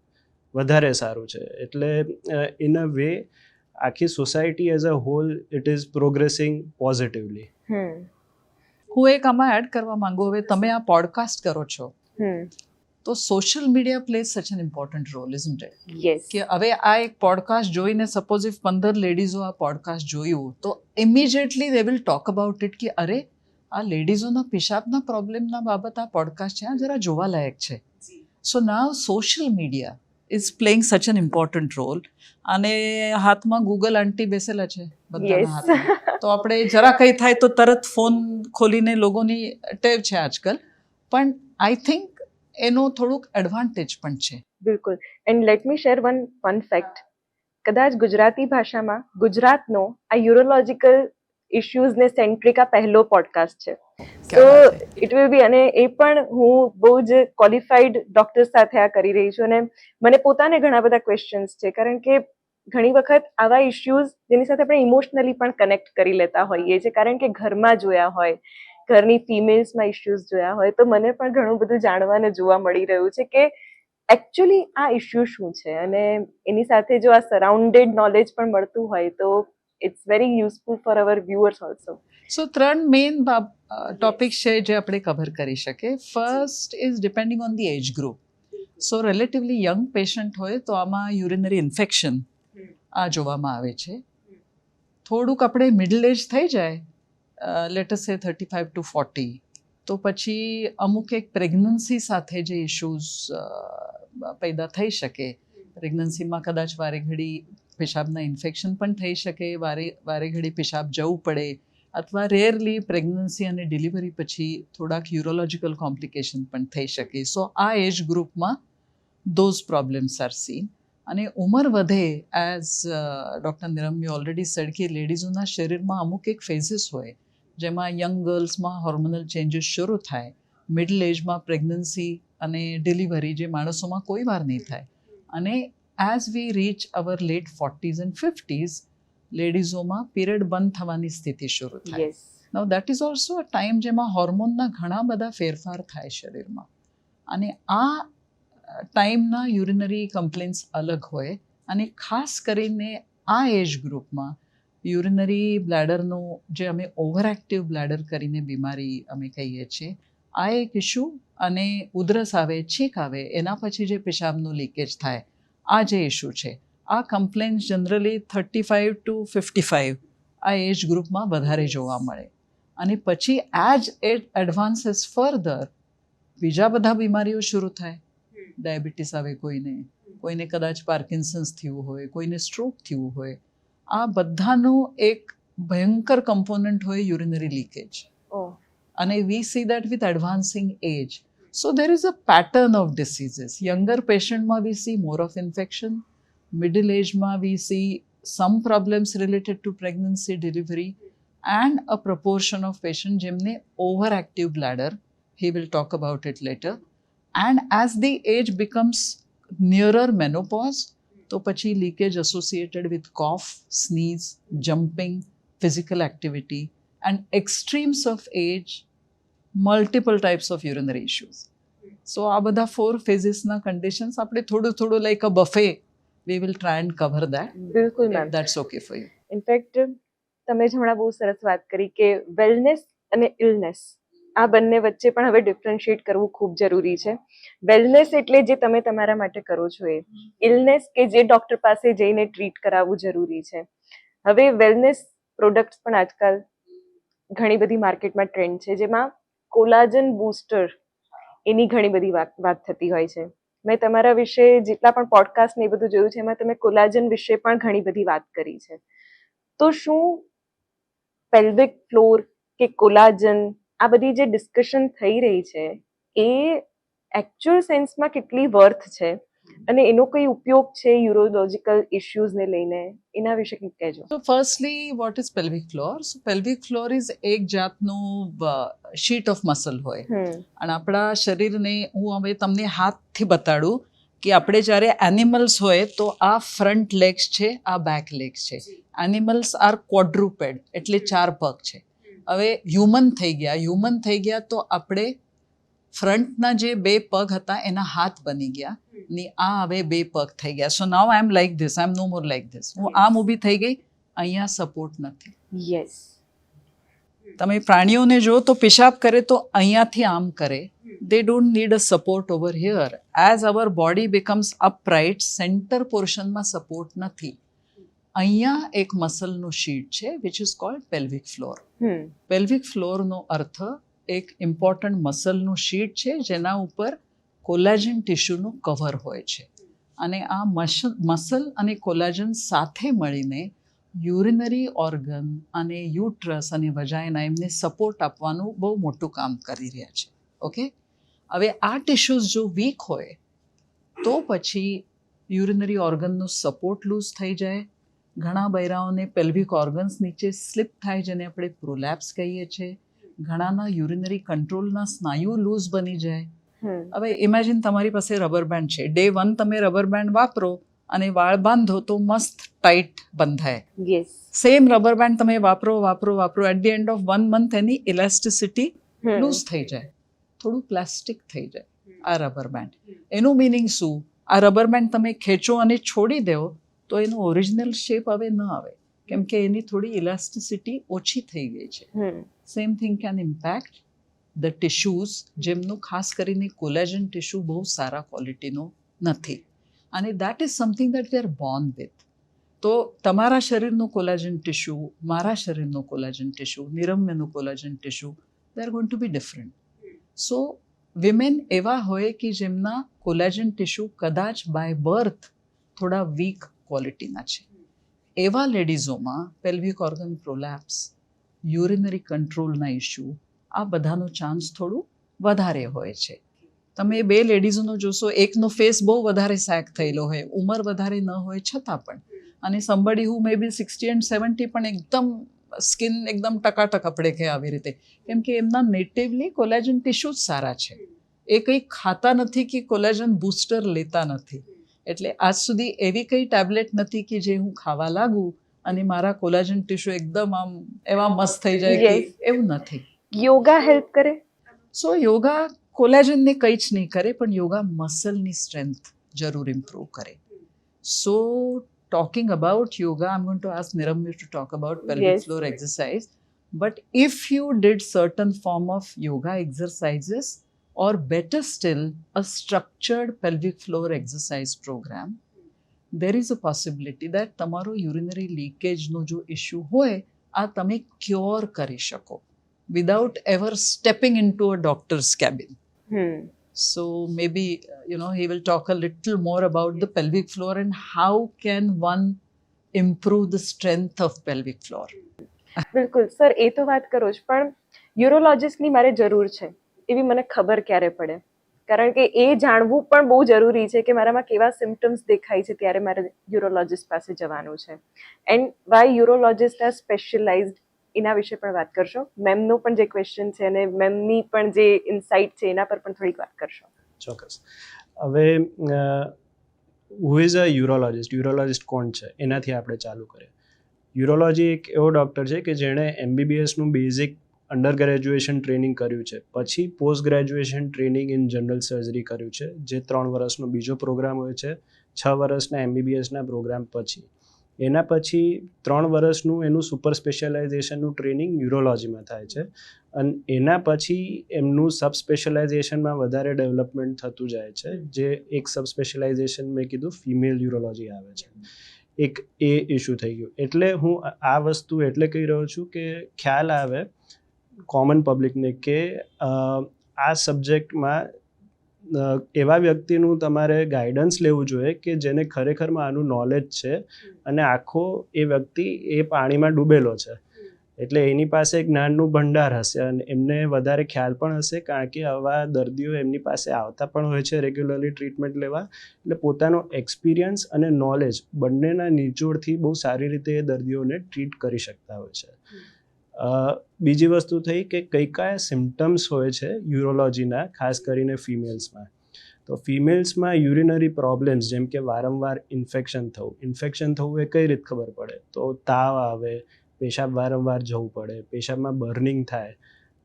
વધારે સારું છે. એટલે ઇન અ વે આખી society as a whole it is progressing positively. હું એક આમાં એડ કરવા માંગુ. હવે તમે આ પોડકાસ્ટ કરો છો તો social media plays such an important role, isn't it? Yes. કે હવે આ એક પોડકાસ્ટ જોઈને સપોઝ ઇફ 15 લેડીઝો આ પોડકાસ્ટ જોયું તો immediately they will talk about it કે અરે આ લેડીઝોના પિશાબના પ્રોબ્લેમના બાબત આ પોડકાસ્ટ છે, આ જરા જોવાલાયક છે. So now social media is playing such an important role. અને હાથમાં ગૂગલ આંટી બેસેલા છે બધાના Yes. હાથમાં, તો આપણે જરા કંઈ થાય તો તરત ફોન ખોલીને લોકોની ટેવ છે આજકાલ. પણ આઈ થિંક એનો થોડુંક એડવાન્ટેજ પણ છે. બિલકુલ. And let me share one fun fact. કદાચ ગુજરાતી ભાષામાં ગુજરાતનો આ યુરોલોજિકલ ઇશ્યુઝને સેન્ટ્રિક આ પહેલો પોડકાસ્ટ છે. સો ઇટ વિલ બી, અને એ પણ હું બહુ જ ક્વોલિફાઈડ ડોક્ટર સાથે આ કરી રહી છું, અને મને પોતાને ઘણા બધા ક્વેશ્ચન્સ છે, કારણ કે ઘણી વખત આવા ઇશ્યુઝ જેની સાથે આપણે ઇમોશનલી પણ કનેક્ટ કરી લેતા હોઈએ છીએ, કારણ કે ઘરમાં જોયા હોય, ઘરની ફિમેલ્સમાં ઇશ્યુઝ જોયા હોય, તો મને પણ ઘણું બધું જાણવા અને જોવા મળી રહ્યું છે કે એકચ્યુઅલી આ ઇશ્યુ શું છે, અને એની સાથે જો આ સરાઉન્ડેડ નોલેજ પણ મળતું હોય તો it's very useful for our viewers also. So 3 main topic છે જે આપણે કવર કરી શકીએ. First is depending on the age group. So relatively young patient હોય તો આમાં યુરિનરી ઇન્ફેક્શન આ જોવામાં આવે છે. થોડુંક આપણે મિડલ એજ થઈ જાય, લેટસ સે 35 to 40, તો પછી અમુક એક પ્રેગ્નન્સી સાથે જે ઇશ્યુઝ પેદા થઈ શકે. પ્રેગ્નન્સીમાં કદાચ વારે ઘડી પેશાબના ઇન્ફેક્શન પણ થઈ શકે, વારે ઘડી પેશાબ જવું પડે, અથવા રેરલી પ્રેગ્નન્સી અને ડિલિવરી પછી થોડાક યુરોલોજિકલ કોમ્પ્લિકેશન પણ થઈ શકે. સો આ એજ ગ્રુપમાં ધોઝ પ્રોબ્લેમ્સ આર સીન. અને ઉંમર વધે, એઝ ડૉક્ટર નિરમ્ય ઓલરેડી સેડ કે લેડીઝોના શરીરમાં અમુક એક ફેઝિસ હોય, જેમાં યંગ ગર્લ્સમાં હોર્મોનલ ચેન્જીસ શરૂ થાય, મિડલ એજમાં પ્રેગ્નન્સી અને ડિલિવરી જે માણસોમાં કોઈ વાર નહીં થાય, અને as we reach our late 40s and 50s લેડીઝોમાં પીરિયડ બંધ થવાની સ્થિતિ શરૂ થાય. Yes. Now that is also a time જેમાં હોર્મોનના ઘણા બધા ફેરફાર થાય શરીરમાં, અને આ ટાઈમના યુરિનરી કમ્પ્લેન્ટ્સ અલગ હોય. અને ખાસ કરીને આ એજ ગ્રુપમાં યુરિનરી બ્લેડરનું, જે અમે ઓવર એક્ટિવ બ્લેડર કરીને બીમારી અમે કહીએ છીએ, આ એક ઇશ્યુ, અને ઉધરસ આવે, છીંક આવે, એના પછી જે પેશાબનું લીકેજ થાય, આ જે ઇશ્યુ છે, આ કમ્પ્લેન્ટ્સ જનરલી 35 to 55 આ એજ ગ્રુપમાં વધારે જોવા મળે. અને પછી એઝ ઇટ એડવાન્સીસ ફર્ધર બીજા બધા બીમારીઓ શરૂ થાય. ડાયાબિટીસ આવે કોઈને કદાચ પાર્કિન્સન્સ થયું હોય, કોઈને સ્ટ્રોક થયું હોય. આ બધાનું એક ભયંકર કમ્પોનન્ટ હોય યુરિનરી લીકેજ. અને we see that with advancing age. So there is a pattern of diseases. Younger પેશન્ટમાં we see more of infection, middle એજમાં we see some problems related to pregnancy, delivery, and a proportion of patient જેમને over active bladder. He will talk about it later. And as the age becomes nearer menopause, તો પછી leakage associated with cough, sneeze, jumping, physical activity, and extremes of age, multiple types of urinary issues. So આ બધા 4 ફેઝિસના conditions આપણે થોડું like a buffet we will try and cover that. બિલકુલ ma'am. That's okay for you. In fact તમે જ હમણાં બહુ સરસ વાત કરી કે વેલનેસ અને ઇલનેસ, આ બંને વચ્ચે પણ હવે ડિફરન્શિએટ કરવું ખૂબ જરૂરી છે. વેલનેસ એટલે જે તમે તમારા માટે કરો છો એ, ઇલનેસ કે જે ડૉક્ટર પાસે જઈને ટ્રીટ કરાવવું જરૂરી છે. હવે વેલનેસ પ્રોડક્ટ્સ પણ આજકાલ ઘણી બધી માર્કેટમાં ટ્રેન્ડ છે, જેમાં કોલાજન બૂસ્ટર એની ઘણી બધી વાત થતી હોય છે. મેં તમારા વિશે જેટલા પણ પોડકાસ્ટ ને એ બધું જોયું છે, એમાં તમે કોલાજન વિશે પણ ઘણી બધી વાત કરી છે. તો શું પેલ્વિક ફ્લોર કે કોલાજન, આ બધી જે ડિસ્કશન થઈ રહી છે એ એકચ્યુઅલ સેન્સમાં કેટલી વર્થ છે, અને એનો કઈ ઉપયોગ છે યુરોલોજિકલ ઇશ્યુઝને લઈને, એના વિશે કંઈક કહેજો. So firstly, what is pelvic floor? So pelvic floor is એક જાતનું શીટ ઓફ મસલ હોય. અને આપણા શરીરને હું હવે તમને હાથથી બતાડું કે આપણે જ્યારે એનિમલ્સ હોય તો આ ફ્રન્ટ લેગ્સ છે, આ બેક લેગ્સ છે. એનિમલ્સ આર ક્વોડ્રુપેડ, એટલે 4 પગ છે. હવે હ્યુમન થઈ ગયા તો આપણે ફ્રન્ટના જે 2 પગ હતા એના હાથ બની ગયા, ને આ હવે 2 પગ થઈ ગયા. So now I am like this, I am no more like this. હું આમ ઊભી થઈ ગઈ, અહીંયા સપોર્ટ નથી. યસ. તમે પ્રાણીઓને જો તો પેશાબ કરે તો અહીંયાથી આમ કરે. They don't need a support over here. As our body becomes upright, center પોર્શનમાં સપોર્ટ નથી. અહીંયા એક મસલનું શીટ છે which is called pelvic floor. Pelvic ફ્લોરનો અર્થ એક ઇમ્પોર્ટન્ટ મસલનું શીટ છે જેના ઉપર કોલાજન ટિશ્યુનું કવર હોય છે. અને આ મસલ અને કોલાજન સાથે મળીને યુરિનરી ઓર્ગન અને યુટ્રસ અને વજાઇના એમને સપોર્ટ આપવાનું બહુ મોટું કામ કરી રહ્યા છે. ઓકે, હવે આ ટિશ્યુઝ જો વીક હોય તો પછી યુરિનરી ઓર્ગનનો સપોર્ટ લૂઝ થઈ જાય. ઘણા બૈરાઓને પેલ્વિક ઓર્ગન્સ નીચે સ્લીપ થાય, જેને આપણે પ્રોલેપ્સ કહીએ છીએ. ઘણાના યુરિનરી કંટ્રોલના સ્નાયુ લૂઝ બની જાય. હવે ઇમેજિન તમારી પાસે રબર બેન્ડ છે. ડે 1 તમે રબર બેન્ડ વાપરો અને વાળ બાંધો તો મસ્ત ટાઈટ બંધાય. યસ, સેમ રબર બેન્ડ તમે વાપરો at the end of 1 month એની ઇલાસ્ટિસિટી લૂઝ થઈ જાય, થોડું પ્લાસ્ટિક થઈ જાય આ રબર બેન્ડ. એનું મિનિંગ શું? આ રબર બેન્ડ તમે ખેંચો અને છોડી દો તો એનું ઓરિજિનલ શેપ હવે ન આવે, કેમ કે એની થોડી ઇલાસ્ટિસિટી ઓછી થઈ ગઈ છે. Same thing can impact the tissues, જેમનું ખાસ કરીને કોલેજન ટિશ્યુ બહુ સારા ક્વોલિટીનો નથી, અને that is something that we are born with. તો તમારા શરીરનું કોલેજન ટિશ્યુ, મારા શરીરનું કોલેજન ટિશ્યુ, નિરમ્યનું collagen tissue, they are going to be different. So women એવા હોય કે જેમના કોલેજન ટિશ્યુ કદાચ બાય બર્થ થોડા વીક ક્વોલિટીના છે. એવા લેડીઝોમાં પેલ્વિક ઓર્ગન પ્રોલેપ્સ, યુરિનરી કંટ્રોલના ઇશ્યુ, આ બધાનો ચાન્સ થોડું વધારે હોય છે. તમે 2 લેડીઝોનો જોશો, એકનો ફેસ બહુ વધારે સેક થયેલો હોય, ઉંમર વધારે ન હોય છતાં પણ, અને somebody who may be 60 and 70 પણ એકદમ સ્કિન એકદમ ટકાટક આપણે કે આવી રીતે, કેમ કે એમના નેટિવલી કોલેજન ટિશ્યુ જ સારા છે. એ કંઈ ખાતા નથી કે કોલેજન બૂસ્ટર લેતા નથી. એટલે આજ સુધી એવી કઈ ટેબ્લેટ નથી કે જે હું ખાવા લાગું અને મારા કોલેજન ટિશ્યુ એકદમ આમ એવા મસ્ત થઈ જાય કે એવું નથી. યોગા હેલ્પ કરે? સો યોગા કોલેજનને કંઈ જ નહીં કરે, પણ યોગા મસલની સ્ટ્રેન્થ જરૂર ઇમ્પ્રૂવ કરે. સો talking about yoga, I'm going to ask Niramya to talk about pelvic floor exercise. But if you did certain form of yoga exercises, or better still, a structured pelvic floor exercise program, there is a possibility that તમારો urinary leakage નો જો issue હોય, આ તમે cure કરી શકો without ever stepping into a doctor's cabin. So maybe he will talk a little more about the pelvic floor and how can one improve the strength of pelvic floor. બિલકુલ sir, એ તો વાત કરો જ, પણ યુરોલોજિસ્ટની મારે જરૂર છે એવી મને ખબર ક્યારે પડે? કારણ કે એ જાણવું પણ બહુ જરૂરી છે કે મારામાં કેવા સિમ્પટમ્સ દેખાય છે ત્યારે મારે યુરોલોજિસ્ટ પાસે જવાનું છે. એન્ડ વાય યુરોલોજિસ્ટ આર સ્પેશિયલાઇઝડ, એના વિશે પણ વાત કરશો. મેમનો પણ જે ક્વેશ્ચન છે અને મેમની પણ જે ઇન્સાઇટ છે એના પર પણ થોડીક વાત કરશો. ચોક્કસ. હવે હુ ઇઝ અ યુરોલોજિસ્ટ કોણ છે એનાથી આપણે ચાલુ કરીએ. યુરોલોજી એક એવો ડૉક્ટર છે કે જેણે MBBSનું બેઝિક અંડર ગ્રેજ્યુએશન ટ્રેનિંગ કર્યું છે, પછી post graduation training in general surgery કર્યું છે, જે 3 વર્ષનો બીજો પ્રોગ્રામ હોય છે. 6 વર્ષના MBBSના પ્રોગ્રામ પછી એના પછી 3 વર્ષનું એનું સુપર સ્પેશિયલાઇઝેશનનું ટ્રેનિંગ યુરોલોજીમાં થાય છે, અને એના પછી એમનું સબ સ્પેશિયલાઇઝેશનમાં વધારે ડેવલપમેન્ટ થતું જાય છે. જે એક સબ સ્પેશિયલાઇઝેશન મેં કીધું ફિમેલ યુરોલોજી આવે છે. એક એ ઇશ્યુ થઈ ગયું. એટલે હું આ વસ્તુ એટલે કહી રહ્યો છું કે ખ્યાલ આવે કોમન પબ્લિકને કે આ સબ્જેક્ટમાં એવા વ્યક્તિનું તમારે ગાઈડન્સ લેવું જોઈએ કે જેને ખરેખરમાં આનું નોલેજ છે, અને આખો એ વ્યક્તિ એ પાણીમાં ડૂબેલો છે. એટલે એની પાસે જ્ઞાનનું ભંડાર હશે અને એમને વધારે ખ્યાલ પણ હશે, કારણ કે આવા દર્દીઓ એમની પાસે આવતા પણ હોય છે રેગ્યુલરલી ટ્રીટમેન્ટ લેવા. એટલે પોતાનો એક્સપિરિયન્સ અને નોલેજ બંનેના નિચોડથી બહુ સારી રીતે એ દર્દીઓને ટ્રીટ કરી શકતા હોય છે. બીજી વસ્તુ થઈ કે કયા સિમ્ટમ્સ હોય છે યુરોલોજીના, ખાસ કરીને ફિમેલ્સમાં. તો ફિમેલ્સમાં યુરિનરી પ્રોબ્લેમ્સ, જેમ કે વારંવાર ઇન્ફેક્શન થવું એ કઈ રીતે ખબર પડે? તો તાવ આવે, પેશાબ વારંવાર જવું પડે, પેશાબમાં બર્નિંગ થાય,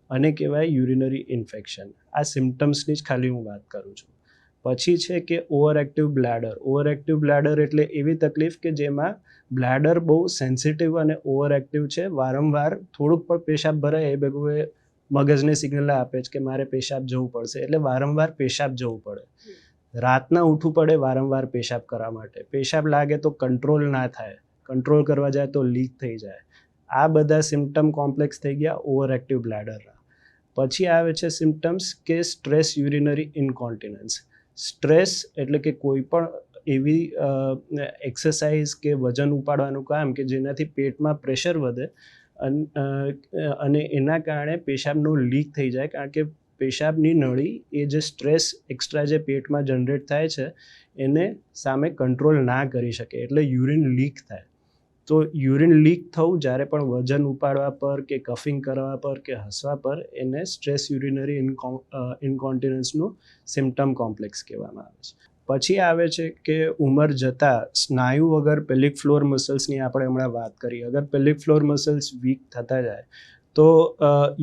અને કહેવાય યુરિનરી ઇન્ફેક્શન. આ સિમ્ટમ્સની જ ખાલી હું વાત કરું છું. પછી છે કે ઓવર એક્ટિવ બ્લેડર એટલે એવી તકલીફ કે જેમાં બ્લેડર બહુ સેન્સિટિવ અને ઓવર એક્ટિવ છે. વારંવાર થોડુંક પણ પેશાબ ભરાય એ ભેગું એ મગજને સિગ્નલ આપે છે કે મારે પેશાબ જવું પડશે, એટલે વારંવાર પેશાબ જવું પડે. રાતના ઉઠવું પડે વારંવાર પેશાબ કરવા માટે. પેશાબ લાગે તો કંટ્રોલ ના થાય, કંટ્રોલ કરવા જાય તો લીક થઈ જાય. આ બધા સિમ્ટમ કોમ્પ્લેક્સ થઈ ગયા ઓવર એક્ટિવ બ્લેડરના. પછી આવે છે સિમ્ટમ્સ કે સ્ટ્રેસ યુરિનરી ઇન્કોન્ટિનન્સ. સ્ટ્રેસ એટલે કે કોઈ પણ એવી એક્સરસાઇઝ કે વજન ઉપાડવાનું કામ કે જેનાથી પેટમાં પ્રેશર વધે અને એના કારણે પેશાબનું લીક થઈ જાય, કારણ કે પેશાબની નળી એ જે સ્ટ્રેસ એક્સ્ટ્રા જે પેટમાં જનરેટ થાય છે એને સામે કંટ્રોલ ના કરી શકે, એટલે યુરિન લીક થાય. તો યુરિન લીક થવું જ્યારે પણ વજન ઉપાડવા પર કે કફિંગ કરવા પર કે હસવા પર એને સ્ટ્રેસ યુરિનરી ઇન્કોન્ટિનન્સનું સિમ્પટમ કોમ્પ્લેક્સ કહેવામાં આવે છે. પછી આવે છે કે ઉંમર જતાં સ્નાયુ વગર પેલ્વિક ફ્લોર મસલ્સની આપણે હમણાં વાત કરી, અગર પેલ્વિક ફ્લોર મસલ્સ વીક થતા જાય તો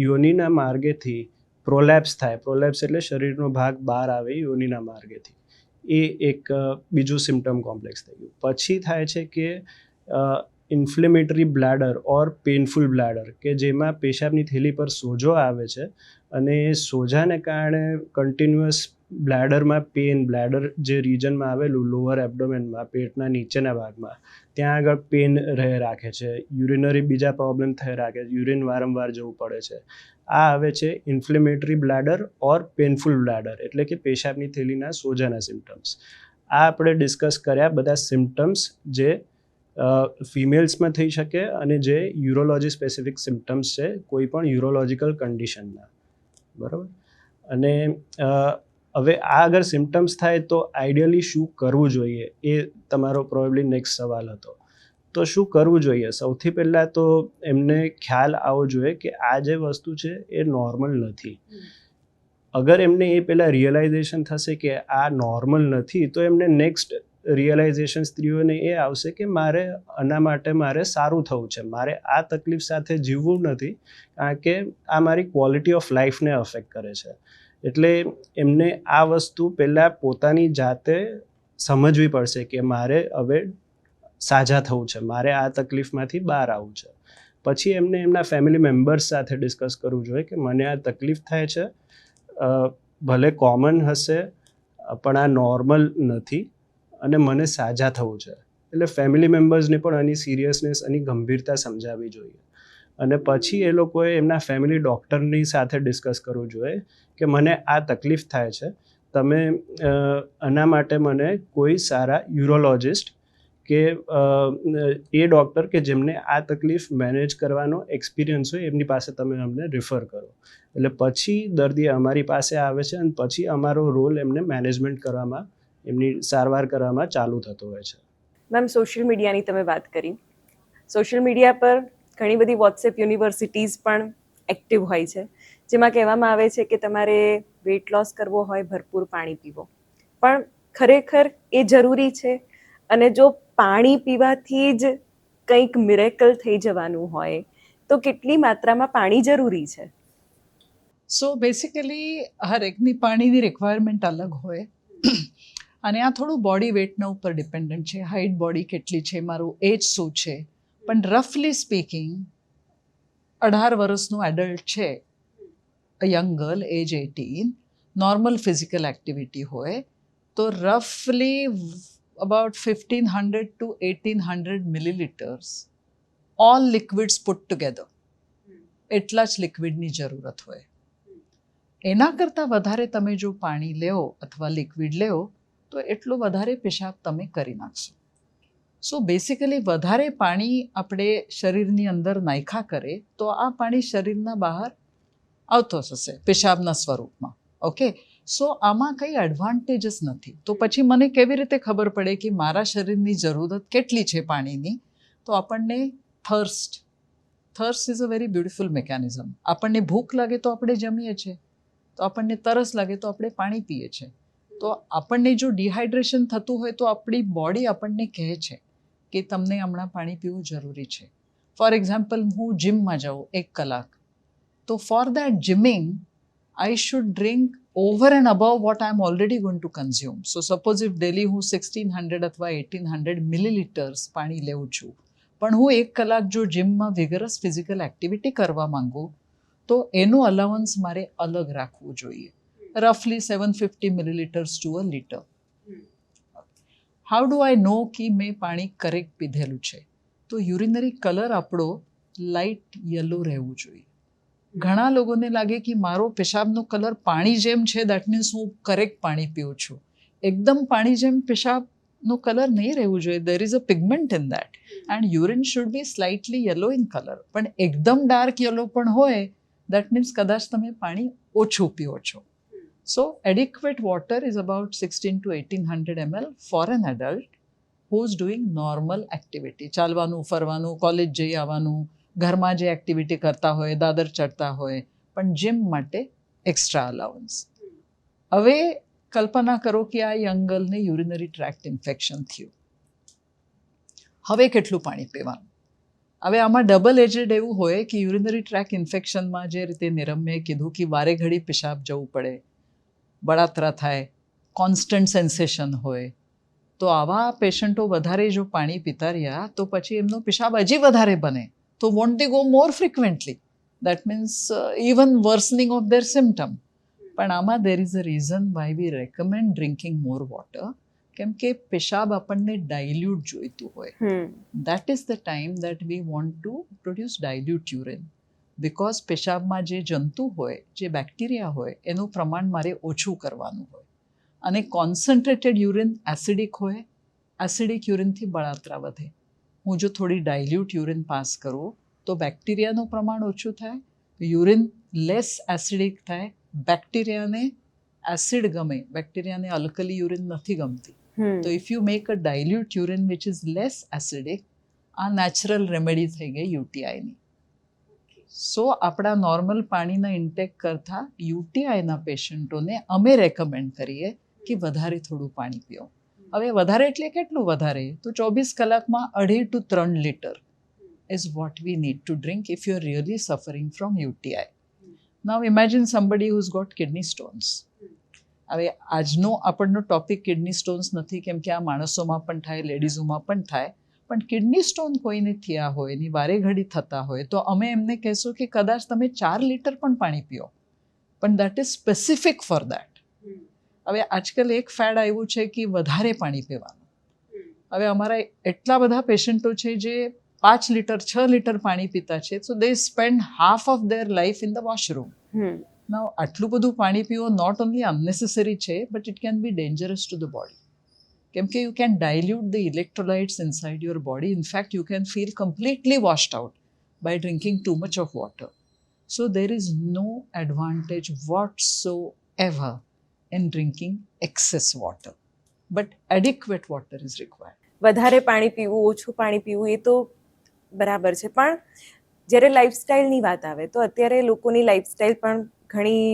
યોનિના માર્ગેથી પ્રોલેપ્સ થાય. પ્રોલેપ્સ એટલે શરીરનો ભાગ બહાર આવે યોનિના માર્ગેથી, એ એક બીજું સિમ્પટમ કોમ્પ્લેક્સ થઈ ગયું. પછી થાય છે કે ઇન્ફ્લેમેટરી બ્લેડર ઓર પેઇનફુલ બ્લેડર, કે જેમાં પેશાબની થેલી પર સોજો આવે છે અને એ સોજાને કારણે કન્ટિન્યુઅસ બ્લેડરમાં પેઇન, બ્લેડર જે રિજનમાં આવેલું લોઅર એબ્ડોમેનમાં, પેટના નીચેના ભાગમાં, ત્યાં આગળ પેઇન રાખે છે, યુરિનરી બીજા પ્રોબ્લેમ થઈ રાખે છે, યુરિન વારંવાર જવું પડે છે. આ આવે છે ઇન્ફ્લેમેટરી બ્લેડર ઓર પેઇનફુલ બ્લેડર, એટલે કે પેશાબની થેલીના સોજાના સિમ્ટમ્સ. આ આપણે ડિસ્કસ કર્યા બધા સિમ્ટમ્સ જે ફિમેલ્સમાં થઈ શકે અને જે યુરોલોજી સ્પેસિફિક સિમ્ટમ્સ છે કોઈ પણ યુરોલોજિકલ કન્ડિશનના, બરાબર. અને હવે આ અગર સિમ્ટમ્સ થાય તો આઈડિયલી શું કરવું જોઈએ, એ તમારો પ્રોબેબલી નેક્સ્ટ સવાલ હતો. તો શું કરવું જોઈએ? સૌથી પહેલાં તો એમને ખ્યાલ આવવો જોઈએ કે આ જે વસ્તુ છે એ નોર્મલ નથી. અગર એમને એ પહેલાં રિયલાઇઝેશન થશે કે આ નોર્મલ નથી, તો એમને નેક્સ્ટ રિયલાઇઝેશન સ્ત્રીઓને એ આવશે કે આના માટે મારે સારું થવું છે, મારે આ તકલીફ સાથે જીવવું નથી, કારણ કે આ મારી ક્વોલિટી ઓફ લાઈફને અફેક્ટ કરે છે. એટલે એમને આ વસ્તુ પહેલાં પોતાની જાતે સમજવી પડશે કે મારે હવે સાજા થવું છે, મારે આ તકલીફમાંથી બહાર આવવું છે. પછી એમને એમના ફેમિલી મેમ્બર્સ સાથે ડિસ્કસ કરવું જોઈએ કે મને આ તકલીફ થાય છે, ભલે કોમન હશે પણ આ નોર્મલ નથી અને મને સાજા થવું છે. એટલે ફેમિલી મેમ્બર્સને પણ આની સિરિયસનેસ, આની ગંભીરતા સમજાવવી જોઈએ. અને પછી એ લોકોએ એમના ફેમિલી ડૉક્ટરની સાથે ડિસ્કસ કરવું જોઈએ કે મને આ તકલીફ થાય છે, તમે આના માટે મને કોઈ સારા યુરોલોજિસ્ટ કે એ ડૉક્ટર કે જેમને આ તકલીફ મેનેજ કરવાનો એક્સપિરિયન્સ હોય એમની પાસે તમે અમને રિફર કરો. એટલે પછી દર્દી અમારી પાસે આવે છે અને પછી અમારો રોલ એમને મેનેજમેન્ટ કરવામાં, એમની સારવાર કરવામાં ચાલુ થતો હોય છે. મેમ, સોશિયલ મીડિયાની તમે વાત કરી. સોશિયલ મીડિયા પર ઘણી બધી વોટ્સએપ યુનિવર્સિટીઝ પણ એક્ટિવ હોય છે, જેમાં કહેવામાં આવે છે કે તમારે વેઇટ લોસ કરવો હોય ભરપૂર પાણી પીવો. પણ ખરેખર એ જરૂરી છે? અને જો પાણી પીવાથી જ કંઈક મિરેકલ થઈ જવાનું હોય તો કેટલી માત્રામાં પાણી જરૂરી છે? સો બેસિકલી હરેકની પાણીની રિક્વાયરમેન્ટ અલગ હોય અને આ થોડું બોડી વેટના ઉપર ડિપેન્ડન્ટ છે, હાઇટ બોડી કેટલી છે, મારું એજ શું છે. પણ રફલી સ્પીકિંગ 18 વર્ષનું એડલ્ટ છે, અ યંગ ગર્લ એજ 18, નોર્મલ ફિઝિકલ એક્ટિવિટી હોય તો રફલી about 1500 to 1800 milliliters all liquids put together, એટલા જ લિક્વિડની જરૂરત હોય. એના કરતાં વધારે તમે જો પાણી લેવો અથવા લિક્વિડ લેવો તો એટલો વધારે પેશાબ તમે કરી નાખશો. સો બેસિકલી વધારે પાણી આપણે શરીરની અંદર નાખ્યા કરે તો આ પાણી શરીરના બહાર આવતો હશે પેશાબના સ્વરૂપમાં. ઓકે, સો આમાં કંઈ એડવાન્ટેજીસ નથી. તો પછી મને કેવી રીતે ખબર પડે કે મારા શરીરની જરૂરત કેટલી છે પાણીની? તો આપણને thirst is a very beautiful mechanism. આપણને ભૂખ લાગે તો આપણે જમીએ છીએ, તો આપણને તરસ લાગે તો આપણે પાણી પીએ છીએ. તો આપણને જો ડિહાઇડ્રેશન થતું હોય તો આપણી બોડી આપણને કહે છે કે તમને હમણાં પાણી પીવું જરૂરી છે. ફોર એક્ઝામ્પલ, હું જિમમાં જાઉં 1 કલાક, તો for that gymming I should drink over and above what I am already going to consume. So suppose if daily હું 1600 અથવા 1800 milliliters પાણી લેવું છું, પણ હું 1 કલાક જો જિમમાં વિગરસ ફિઝિકલ એક્ટિવિટી કરવા માંગું તો એનું અલાવન્સ મારે અલગ રાખવું જોઈએ, રફલી 750 milliliters to a liter. How do I know કે મેં પાણી કરેક્ટ પીધેલું છે? તો યુરિનરી કલર આપણો લાઇટ યલો રહેવું જોઈએ. ઘણા લોકોને લાગે કે મારો પેશાબનો કલર પાણી જેમ છે, દેટ મીન્સ હું કરેક્ટ પાણી પીઉં છું. એકદમ પાણી જેમ પેશાબ નો કલર નહીં રહેવું જોઈએ. દેર is a pigment in that and urine should be slightly yellow in colour. પણ એકદમ ડાર્ક યલો પણ હોય દેટ મીન્સ કદાચ તમે પાણી ઓછું પીઓ છો. So adequate water is about 16 to 1800 ml for an adult who is doing normal activity. ચાલવાનું, ફરવાનું, કોલેજ જઈ આવવાનું, ઘરમાં જે એક્ટિવિટી કરતા હોય, દાદર ચડતા હોય, પણ જીમ માટે એક્સ્ટ્રા અલાઉન્સ. હવે કલ્પના કરો કે આ યંગ ગર્લને યુરિનરી ટ્રેક્ટ ઇન્ફેક્શન થયું. હવે કેટલું પાણી પીવાનું? હવે આમાં ડબલ એજેડ એવું હોય કે યુરિનરી ટ્રેક ઇન્ફેક્શનમાં જે રીતે નિરમ્યએ કીધું કે વારે ઘડી પેશાબ જવું પડે, બળાત્રા થાય, કોન્સ્ટન્ટ સેન્સેશન હોય, તો આવા પેશન્ટો વધારે જો પાણી પીતા રહ્યા તો પછી એમનો પેશાબ હજી વધારે બને. તો want they go more frequently? That means even worsening of their symptom. પણ આમાં there is a reason why we recommend drinking more water. કેમ કે પેશાબ આપણને ડાયલ્યુટ જોઈતું હોય. That is the time that we want to produce dilute urine. Because પેશાબમાં જે જંતુ હોય, જે બેક્ટેરિયા હોય, એનું પ્રમાણ મારે ઓછું કરવાનું હોય. અને કોન્સન્ટ્રેટેડ યુરિન એસિડિક હોય, એસિડિક યુરિનથી બળાત્રા વધે. હું જો થોડી ડાયલ્યુટ યુરિન પાસ કરું તો બેક્ટેરિયાનું પ્રમાણ ઓછું થાય, યુરિન લેસ એસિડિક થાય. બેક્ટેરિયાને એસિડ ગમે, બેક્ટેરિયાને અલ્કલી યુરિન નથી ગમતી. તો if you make a dilute urine which is less acidic, આ નેચરલ રેમેડી થઈ ગઈ યુટીઆઈની. સો આપણા નોર્મલ પાણીના ઇન્ટેક કરતાં યુટીઆઈના પેશન્ટોને અમે રેકમેન્ડ કરીએ કે વધારે થોડું પાણી પીઓ. હવે વધારે એટલે કેટલું વધારે? તો 24 કલાકમાં 2.5 to 3 litre is what we need to drink if you are really suffering from UTI. Now imagine somebody who's got kidney stones. હવે આજનો આપણનો ટોપિક કિડની સ્ટોન્સ નથી, કેમ કે આ માણસોમાં પણ થાય, લેડીઝોમાં પણ થાય. પણ કિડની સ્ટોન કોઈને થયા હોય, એની વારે ઘડી થતા હોય, તો અમે એમને કહેશું કે કદાચ તમે 4 લીટર પણ પાણી પીઓ, પણ that is specific for that. હવે આજકાલ એક ફેડ આવ્યું છે કે વધારે પાણી પીવાનું. હવે અમારા એટલા બધા પેશન્ટો છે જે 5 લીટર 6 લીટર પાણી પીતા છે. So they spend half of their life in the washroom. Now આટલું બધું પાણી પીવો નોટ ઓનલી અનનેસેસરી છે, but it can be dangerous to the body. કેમ કે you can dilute the electrolytes inside your body. In fact you can feel completely washed out by drinking too much of water. So there is no advantage whatsoever in drinking excess water, but adequate water is required. વધારે પાણી પીવું, ઓછું પાણી પીવું એ તો બરાબર છે, પણ જ્યારે લાઈફસ્ટાઈલની વાત આવે તો અત્યારે લોકોની લાઈફસ્ટાઈલ પણ ઘણી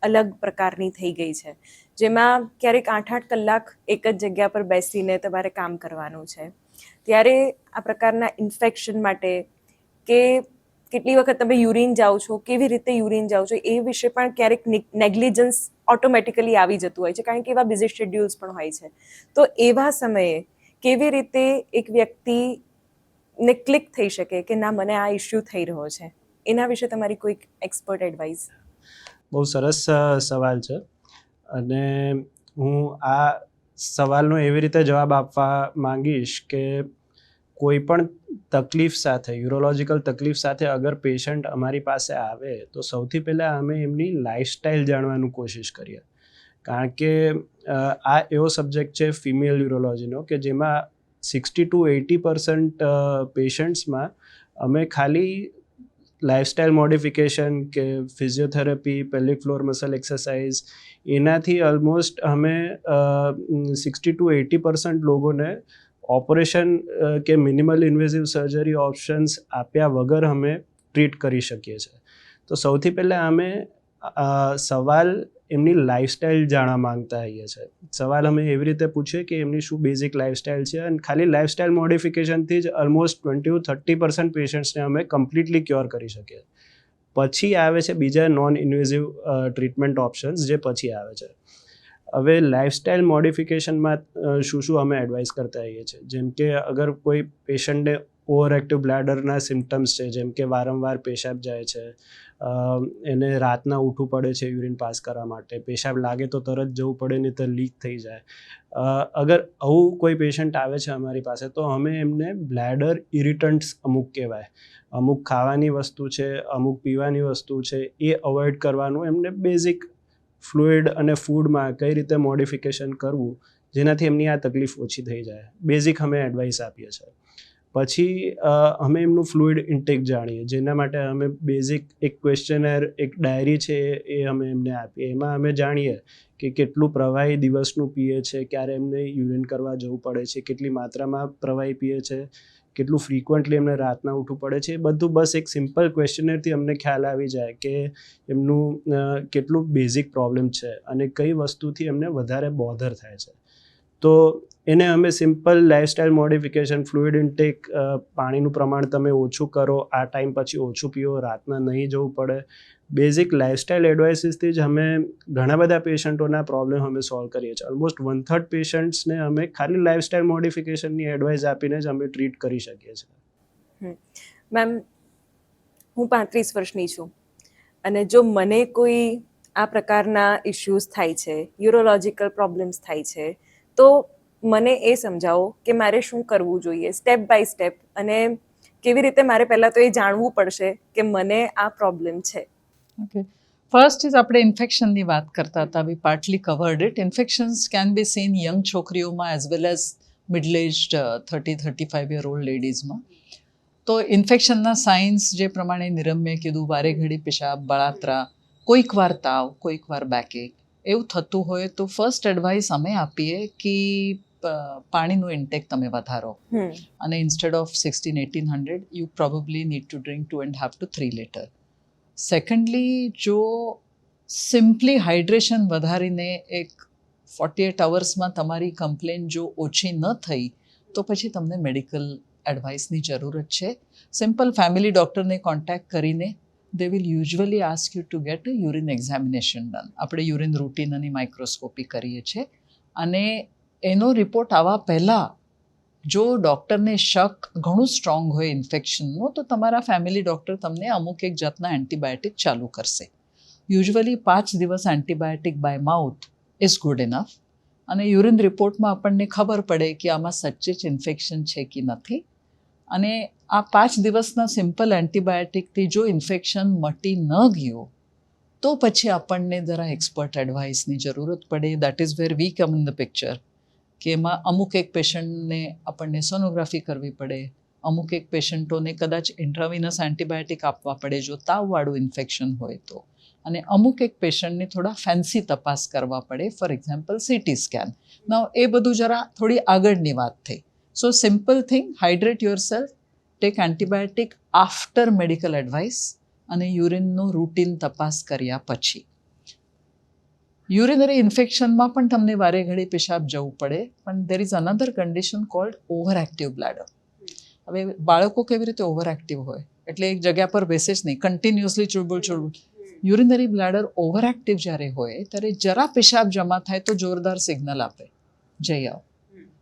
અલગ પ્રકારની થઈ ગઈ છે, જેમાં ક્યારેક 8-8 કલાક એક જ જગ્યા પર બેસીને તમારે કામ કરવાનું છે. ત્યારે આ પ્રકારના ઇન્ફેક્શન માટે કે કેટલી વખત તમે યુરિન જાઓ છો, કેવી રીતે યુરિન જાઓ છો, એ વિશે પણ ક્યારેક નેગ્લિજન્સ ઓટોમેટિકલી આવી જતું હોય છે, કારણ કે એવા બિઝી શેડ્યુલ્સ પણ હોય છે. તો એવા સમયે કેવી રીતે એક વ્યક્તિને ક્લિક થઈ શકે કે ના, મને આ ઇશ્યુ થઈ રહ્યો છે, એના વિશે તમારી કોઈક એક્સપર્ટ એડવાઇસ? બહુ સરસ સવાલ છે, અને હું આ સવાલનો એવી રીતે જવાબ આપવા માંગીશ કે કોઈ પણ તકલીફ સાથે, યુરોલોજિકલ તકલીફ સાથે અગર પેશન્ટ અમારી પાસે આવે તો સૌથી પહેલાં અમે એમની લાઈફસ્ટાઈલ જાણવાનું કોશિશ કરીએ. કારણ કે આ એવો સબ્જેક્ટ છે ફિમેલ યુરોલોજીનો કે જેમાં 60 to 80% પેશન્ટ્સમાં અમે ખાલી લાઈફસ્ટાઈલ મોડિફિકેશન કે physiotherapy, pelvic floor muscle exercise, એનાથી ઓલમોસ્ટ અમે 60 to 80% લોકોને ઓપરેશન કે મિનિમલ ઇન્વેઝિવ સર્જરી ઓપ્શન્સ આપ્યા વગર અમે ટ્રીટ કરી શકીએ છીએ. તો સૌથી પહેલાં અમે સવાલ એમની લાઈફસ્ટાઈલ જાણવા માંગતા હોઈએ છીએ. સવાલ અમે એવી રીતે પૂછીએ કે એમની શું બેઝિક લાઈફસ્ટાઈલ છે, અને ખાલી લાઈફસ્ટાઈલ મોડિફિકેશનથી જ ઓલમોસ્ટ 20 to 30% પેશન્ટ્સને અમે કમ્પ્લીટલી ક્યોર કરી શકીએ. પછી આવે છે બીજા નોન ઇન્વેઝિવ ટ્રીટમેન્ટ ઓપ્શન્સ, જે પછી આવે છે. હવે લાઈફસ્ટાઈલ મોડિફિકેશનમાં શું અમે એડવાઇસ કરતા હોઈએ છીએ, જેમ કે અગર કોઈ પેશન્ટને ઓવર એક્ટિવ બ્લેડરના સિમ્ટમ્સ છે, જેમ કે વારંવાર પેશાબ જાય છે, એને રાતના ઉઠવું પડે છે યુરિન પાસ કરવા માટે, પેશાબ લાગે તો તરત જવું પડે, નહીં તો લીક થઈ જાય. અગર આવું કોઈ પેશન્ટ આવે છે અમારી પાસે તો અમે એમને બ્લેડર ઇરિટન્ટ્સ અમુક કહેવાય, અમુક ખાવાની વસ્તુ છે, અમુક પીવાની વસ્તુ છે, એ અવોઇડ કરવાનું, એમને બેઝિક ફ્લુઇડ અને ફૂડમાં કઈ રીતે મોડિફિકેશન કરવું જેનાથી એમની આ તકલીફ ઓછી થઈ જાય. બેઝિક અમે એડવાઇસ આપીએ છીએ. પછી અમે એમનું ફ્લુઇડ ઇન્ટેક જાણીએ, જેના માટે અમે બેઝિક એક ક્વેશ્ચનર, એક ડાયરી છે એ અમે એમને આપીએ. એમાં અમે જાણીએ કે કેટલું પ્રવાહી દિવસનું પીએ છે, ક્યારે એમને યુરિન કરવા જવું પડે છે, કેટલી માત્રામાં પ્રવાહી પીએ છે, કેટલું ફ્રિકવન્ટલી એમને રાતના ઉઠવું પડે છે. એ બધું બસ એક સિમ્પલ ક્વેશ્ચનરથી અમને ખ્યાલ આવી જાય કે એમનું કેટલું બેઝિક પ્રોબ્લેમ છે અને કઈ વસ્તુથી એમને વધારે બોધર થાય છે. તો એને અમે simple lifestyle modification, fluid intake, પાણીનું પ્રમાણ તમે ઓછું કરો, આ ટાઈમ પછી ઓછું પીવો, રાતના નહીં જવું પડે. બેઝિક લાઇફસ્ટાઇલ એડવાઇસીસથી જ અમે ઘણા બધા પેશન્ટોના પ્રોબ્લેમ અમે સોલ્વ કરીએ છીએ. ઓલમોસ્ટ 1/3 પેશન્ટ્સને અમે ખાલી લાઇફસ્ટાઇલ મોડિફિકેશનની એડવાઇસ આપીને જ અમે ટ્રીટ કરી શકીએ છીએ. મેમ, હું 35 વર્ષની છું અને જો મને કોઈ આ પ્રકારના ઇશ્યુઝ થાય છે, યુરોલોજિકલ પ્રોબ્લેમ્સ થાય છે, તો મને એ સમજાવો કે મારે શું કરવું જોઈએ સ્ટેપ બાય સ્ટેપ, અને કેવી રીતે મારે પહેલાં તો એ જાણવું પડશે કે મને આ પ્રોબ્લેમ છે. ઓકે, ફર્સ્ટ ઇઝ આપણે ઇન્ફેક્શનની વાત કરતા હતા. We partly covered it. Infections can be seen young છોકરીઓમાં as well as middle aged 30-35 year old લેડીઝમાં. તો ઇન્ફેક્શનના સાઇન્સ જે પ્રમાણે નિરમ્ય કીધું, વારે ઘડી પેશાબ, બળાત્રા, કોઈક વાર તાવ, કોઈક વાર બેકએક, એવું થતું હોય તો ફર્સ્ટ એડવાઇસ અમે આપીએ કે પાણીનું ઇન્ટેક તમે વધારો, અને instead of 1600-1800 you probably need to drink 2.5 to 3 litre. Secondly, જો સિમ્પલી હાઇડ્રેશન વધારીને એક 48 અવર્સમાં તમારી કમ્પ્લેન જો ઓછી ન થઈ તો પછી તમને મેડિકલ એડવાઇસની જરૂરત છે. સિમ્પલ ફેમિલી ડૉક્ટરને કોન્ટેક્ટ કરીને they will usually ask you to get a urine examination done. આપણે યુરિન રૂટીન અને માઇક્રોસ્કોપી કરીએ છીએ, અને એનો રિપોર્ટ આવવા પહેલાં જો ડૉક્ટરને શક ઘણું સ્ટ્રોંગ હોય ઇન્ફેક્શનનો, તો તમારા ફેમિલી ડૉક્ટર તમને અમુક એક જાતના એન્ટીબાયોટિક ચાલુ કરશે. યુઝ્યુઅલી 5 દિવસ antibiotic by mouth is good enough. અને યુરિન રિપોર્ટમાં આપણને ખબર પડે કે આમાં સચ્ચે જ ઇન્ફેક્શન છે કે નથી. અને આ 5 દિવસના સિમ્પલ એન્ટીબાયોટિકથી જો ઇન્ફેક્શન મટી ન ગયું તો પછી આપણને જરા એક્સપર્ટ એડવાઇસની જરૂરત પડે. That is where we come in the picture. કે એમાં અમુક એક પેશન્ટને આપણને સોનોગ્રાફી કરવી પડે, અમુક એક પેશન્ટોને કદાચ ઇન્ટ્રાવિનસ એન્ટીબાયોટિક આપવા પડે જો તાવવાળું ઇન્ફેક્શન હોય તો, અને અમુક એક પેશન્ટને થોડા ફેન્સી તપાસ કરવા પડે, for example CT scan. Now એ બધું જરા થોડી આગળની વાત થઈ. So simple thing, hydrate yourself, take antibiotic after medical advice, અને યુરિનનો રૂટીન તપાસ કર્યા પછી. યુરિનરી ઇન્ફેક્શનમાં પણ તમને વારે ઘડી પેશાબ જવું પડે, પણ દેર is another condition cold over active bladder. હવે બાળકો કેવી રીતે ઓવર એક્ટિવ હોય, એટલે એક જગ્યા પર બેસે જ નહીં, કન્ટિન્યુઅસલી ચુળબુળ. યુરિનરી બ્લેડર ઓવર એક્ટિવ જ્યારે હોય ત્યારે જરા પેશાબ જમા થાય તો જોરદાર સિગ્નલ આપે, જઈ આવો.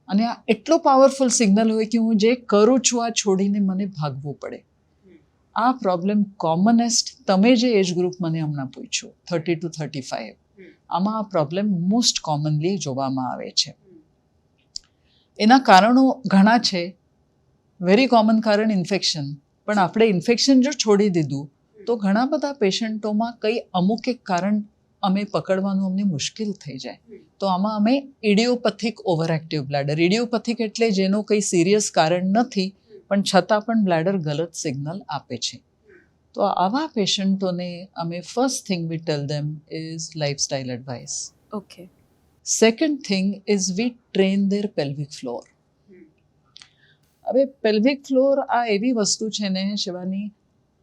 અને આ એટલો પાવરફુલ સિગ્નલ હોય કે હું જે કરું છું આ છોડીને મને ભાગવું પડે. આ પ્રોબ્લેમ કોમનેસ્ટ, તમે જે એજ ગ્રુપ મને હમણાં પૂછ્યું 30 to 35, આમાં આ પ્રોબ્લેમ મોસ્ટ કોમનલી જોવામાં આવે છે. એના કારણો ઘણા છે. વેરી કોમન કારણ ઇન્ફેક્શન, પણ આપણે ઇન્ફેક્શન જો છોડી દીધું તો ઘણા બધા પેશન્ટોમાં અમુક એક કારણ અમે પકડવાનું અમને મુશ્કેલ થઈ જાય. તો આમાં અમે ઇડિયોપેથિક ઓવર એક્ટિવ બ્લેડર, ઇડિયોપેથિક એટલે જેનું કંઈ સિરિયસ કારણ નથી પણ છતાં પણ બ્લેડર ગલત સિગ્નલ આપે છે. તો આવા પેશન્ટોને અમે first thing we tell them is lifestyle advice. Okay. Second thing is we train their pelvic floor. હવે પેલ્વિક ફ્લોર આ એવી વસ્તુ છે ને શિવાની,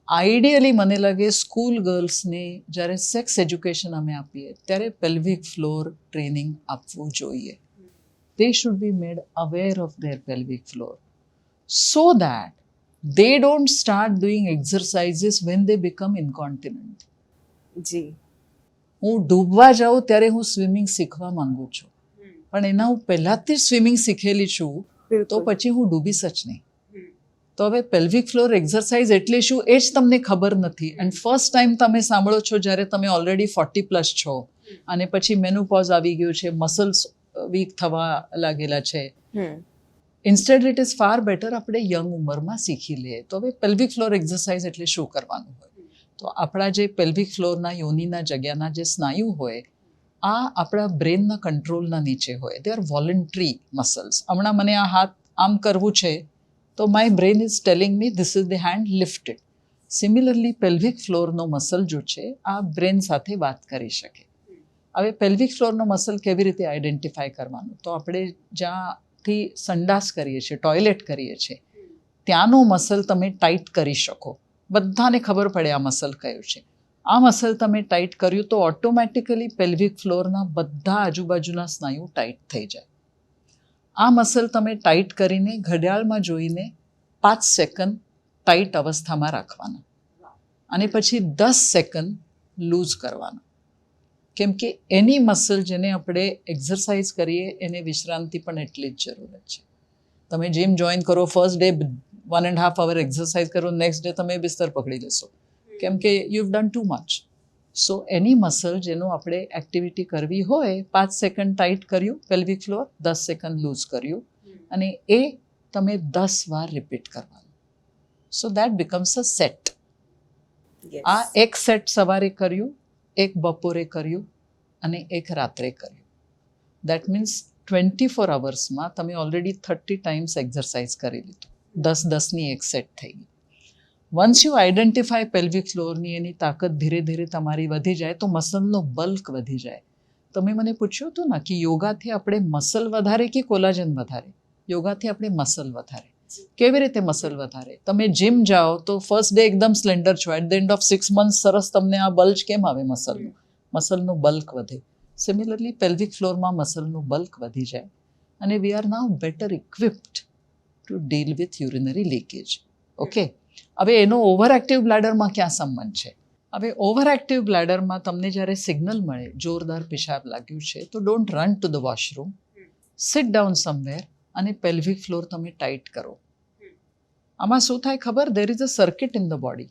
આઈડિયલી મને લાગે સ્કૂલ ગર્લ્સને જ્યારે સેક્સ એજ્યુકેશન અમે આપીએ ત્યારે પેલ્વિક ફ્લોર ટ્રેનિંગ આપવું જોઈએ. They should be made aware of their pelvic floor so that they don't start doing exercises when they become incontinent. જી. હું ડૂબવા જાઉં ત્યારે હું સ્વિમિંગ શીખવા માંગુ છું, પણ એના હું પહેલાંથી જ સ્વિમિંગ શીખેલી છું તો પછી હું ડૂબીશ જ નહીં. તો હવે પેલ્વિક ફ્લોર એક્સરસાઇઝ એટલે શું એ જ તમને ખબર નથી, એન્ડ ફર્સ્ટ ટાઈમ તમે સાંભળો છો જ્યારે તમે ઓલરેડી 40+ છો અને પછી મેનોપોઝ આવી ગયું છે, મસલ્સ વીક થવા લાગેલા છે. Instead it is far better આપણે યંગ ઉંમરમાં શીખી લઈએ. તો હવે પેલ્વિક ફ્લોર એક્સરસાઇઝ એટલે શું કરવાનું હોય, તો આપણા જે પેલ્વિક ફ્લોરના યોનિના જગ્યાના જે સ્નાયુ હોય આ આપણા બ્રેનના કંટ્રોલના નીચે હોય. They are voluntary muscles. હમણાં મને આ હાથ આમ કરવું છે તો my brain is telling me this is the hand lifted. Similarly pelvic ફ્લોરનો મસલ જો છે આ બ્રેન સાથે વાત કરી શકે. હવે પેલ્વિક ફ્લોરનો મસલ કેવી રીતે આઈડેન્ટિફાય કરવાનો? તો આપણે જ્યાંથી સંડાસ કરીએ છીએ, ટોયલેટ કરીએ છીએ, ત્યાંનો મસલ તમે ટાઈટ કરી શકો. બધાને ખબર પડે આ મસલ કયું છે. આ મસલ તમે ટાઈટ કર્યું તો ઓટોમેટિકલી પેલ્વિક ફ્લોરના બધા આજુબાજુના સ્નાયુ ટાઈટ થઈ જાય. આ મસલ તમે ટાઈટ કરીને ઘડિયાળમાં જોઈને 5 સેકન્ડ ટાઈટ અવસ્થામાં રાખવાના અને પછી 10 સેકન્ડ લૂઝ કરવાના. કેમ કે એની મસલ જેને આપણે એક્સરસાઇઝ કરીએ એને વિશ્રાંતિ પણ એટલી જ જરૂરત છે. તમે જીમ જોઈન કરો, ફર્સ્ટ ડે 1.5 hour એક્સરસાઇઝ કરો, નેક્સ્ટ ડે તમે બિસ્તર પકડી લેશો કેમ કે you have done too much. So any muscle જેનું આપણે એક્ટિવિટી કરવી હોય, 5 સેકન્ડ ટાઈટ કર્યું પેલ્વિક ફ્લોર, 10 સેકન્ડ લૂઝ કર્યું અને એ તમે 10 વાર રિપીટ કરવાનું. So that becomes a set. આ એક સેટ સવારે કર્યું, એક બપોરે કર્યું અને એક રાત્રે કર્યું. દેટ મીન્સ 24 અવર્સમાં તમે ઓલરેડી 30 ટાઈમ્સ એક્સરસાઇઝ કરી લીધું. 10-10ની એક સેટ થઈ ગઈ. વન્સ યુ આઈડેન્ટિફાય પેલ્વિક ફ્લોરની એની તાકાત ધીરે ધીરે તમારી વધી જાય તો મસલનો બલ્ક વધી જાય. તમે મને પૂછ્યું હતું ને કે યોગાથી આપણે મસલ વધારે કે કોલાજન વધારે? યોગાથી આપણે મસલ વધારે. કેવી રીતે મસલ વધારે? તમે જીમ જાઓ તો ફર્સ્ટ ડે એકદમ સ્લેન્ડર છો, at the end of 6 months સરસ તમને આ બલ્જ કેમ આવે મસલનું? મસલનું બલ્ક વધે. સિમિલરલી પેલ્વિક ફ્લોરમાં મસલનું બલ્ક વધી જાય અને we are now better equipped to deal with urinary leakage. Okay, હવે એનો ઓવર એક્ટિવ બ્લેડરમાં ક્યાં સંબંધ છે? હવે ઓવર એક્ટિવ બ્લેડરમાં તમને જ્યારે સિગ્નલ મળે જોરદાર પેશાબ લાગ્યું છે તો don't run to the washroom, sit down somewhere અને પેલ્વિક ફ્લોર તમે ટાઈટ કરો. આમાં શું થાય ખબર? There is a circuit in the body.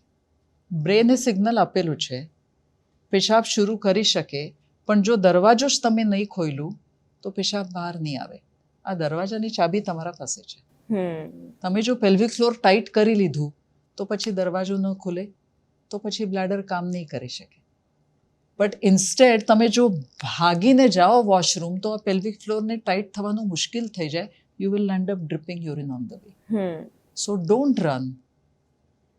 બ્રેને સિગ્નલ આપેલું છે પેશાબ શરૂ કરી શકે, પણ જો દરવાજો જ તમે નહીં ખોલ્યું તો પેશાબ બહાર નહીં આવે. આ દરવાજાની ચાબી તમારા પાસે છે. તમે જો પેલ્વિક ફ્લોર ટાઈટ કરી લીધું તો પછી દરવાજો ન ખુલે તો પછી બ્લેડર કામ નહીં કરી શકે. બટ ઇન્સ્ટેડ તમે જો ભાગીને જાઓ વોશરૂમ તો આ પેલ્વિક ફ્લોરને ટાઈટ થવાનું મુશ્કેલ થઈ જાય. You will end up dripping urine on the way. So don't run,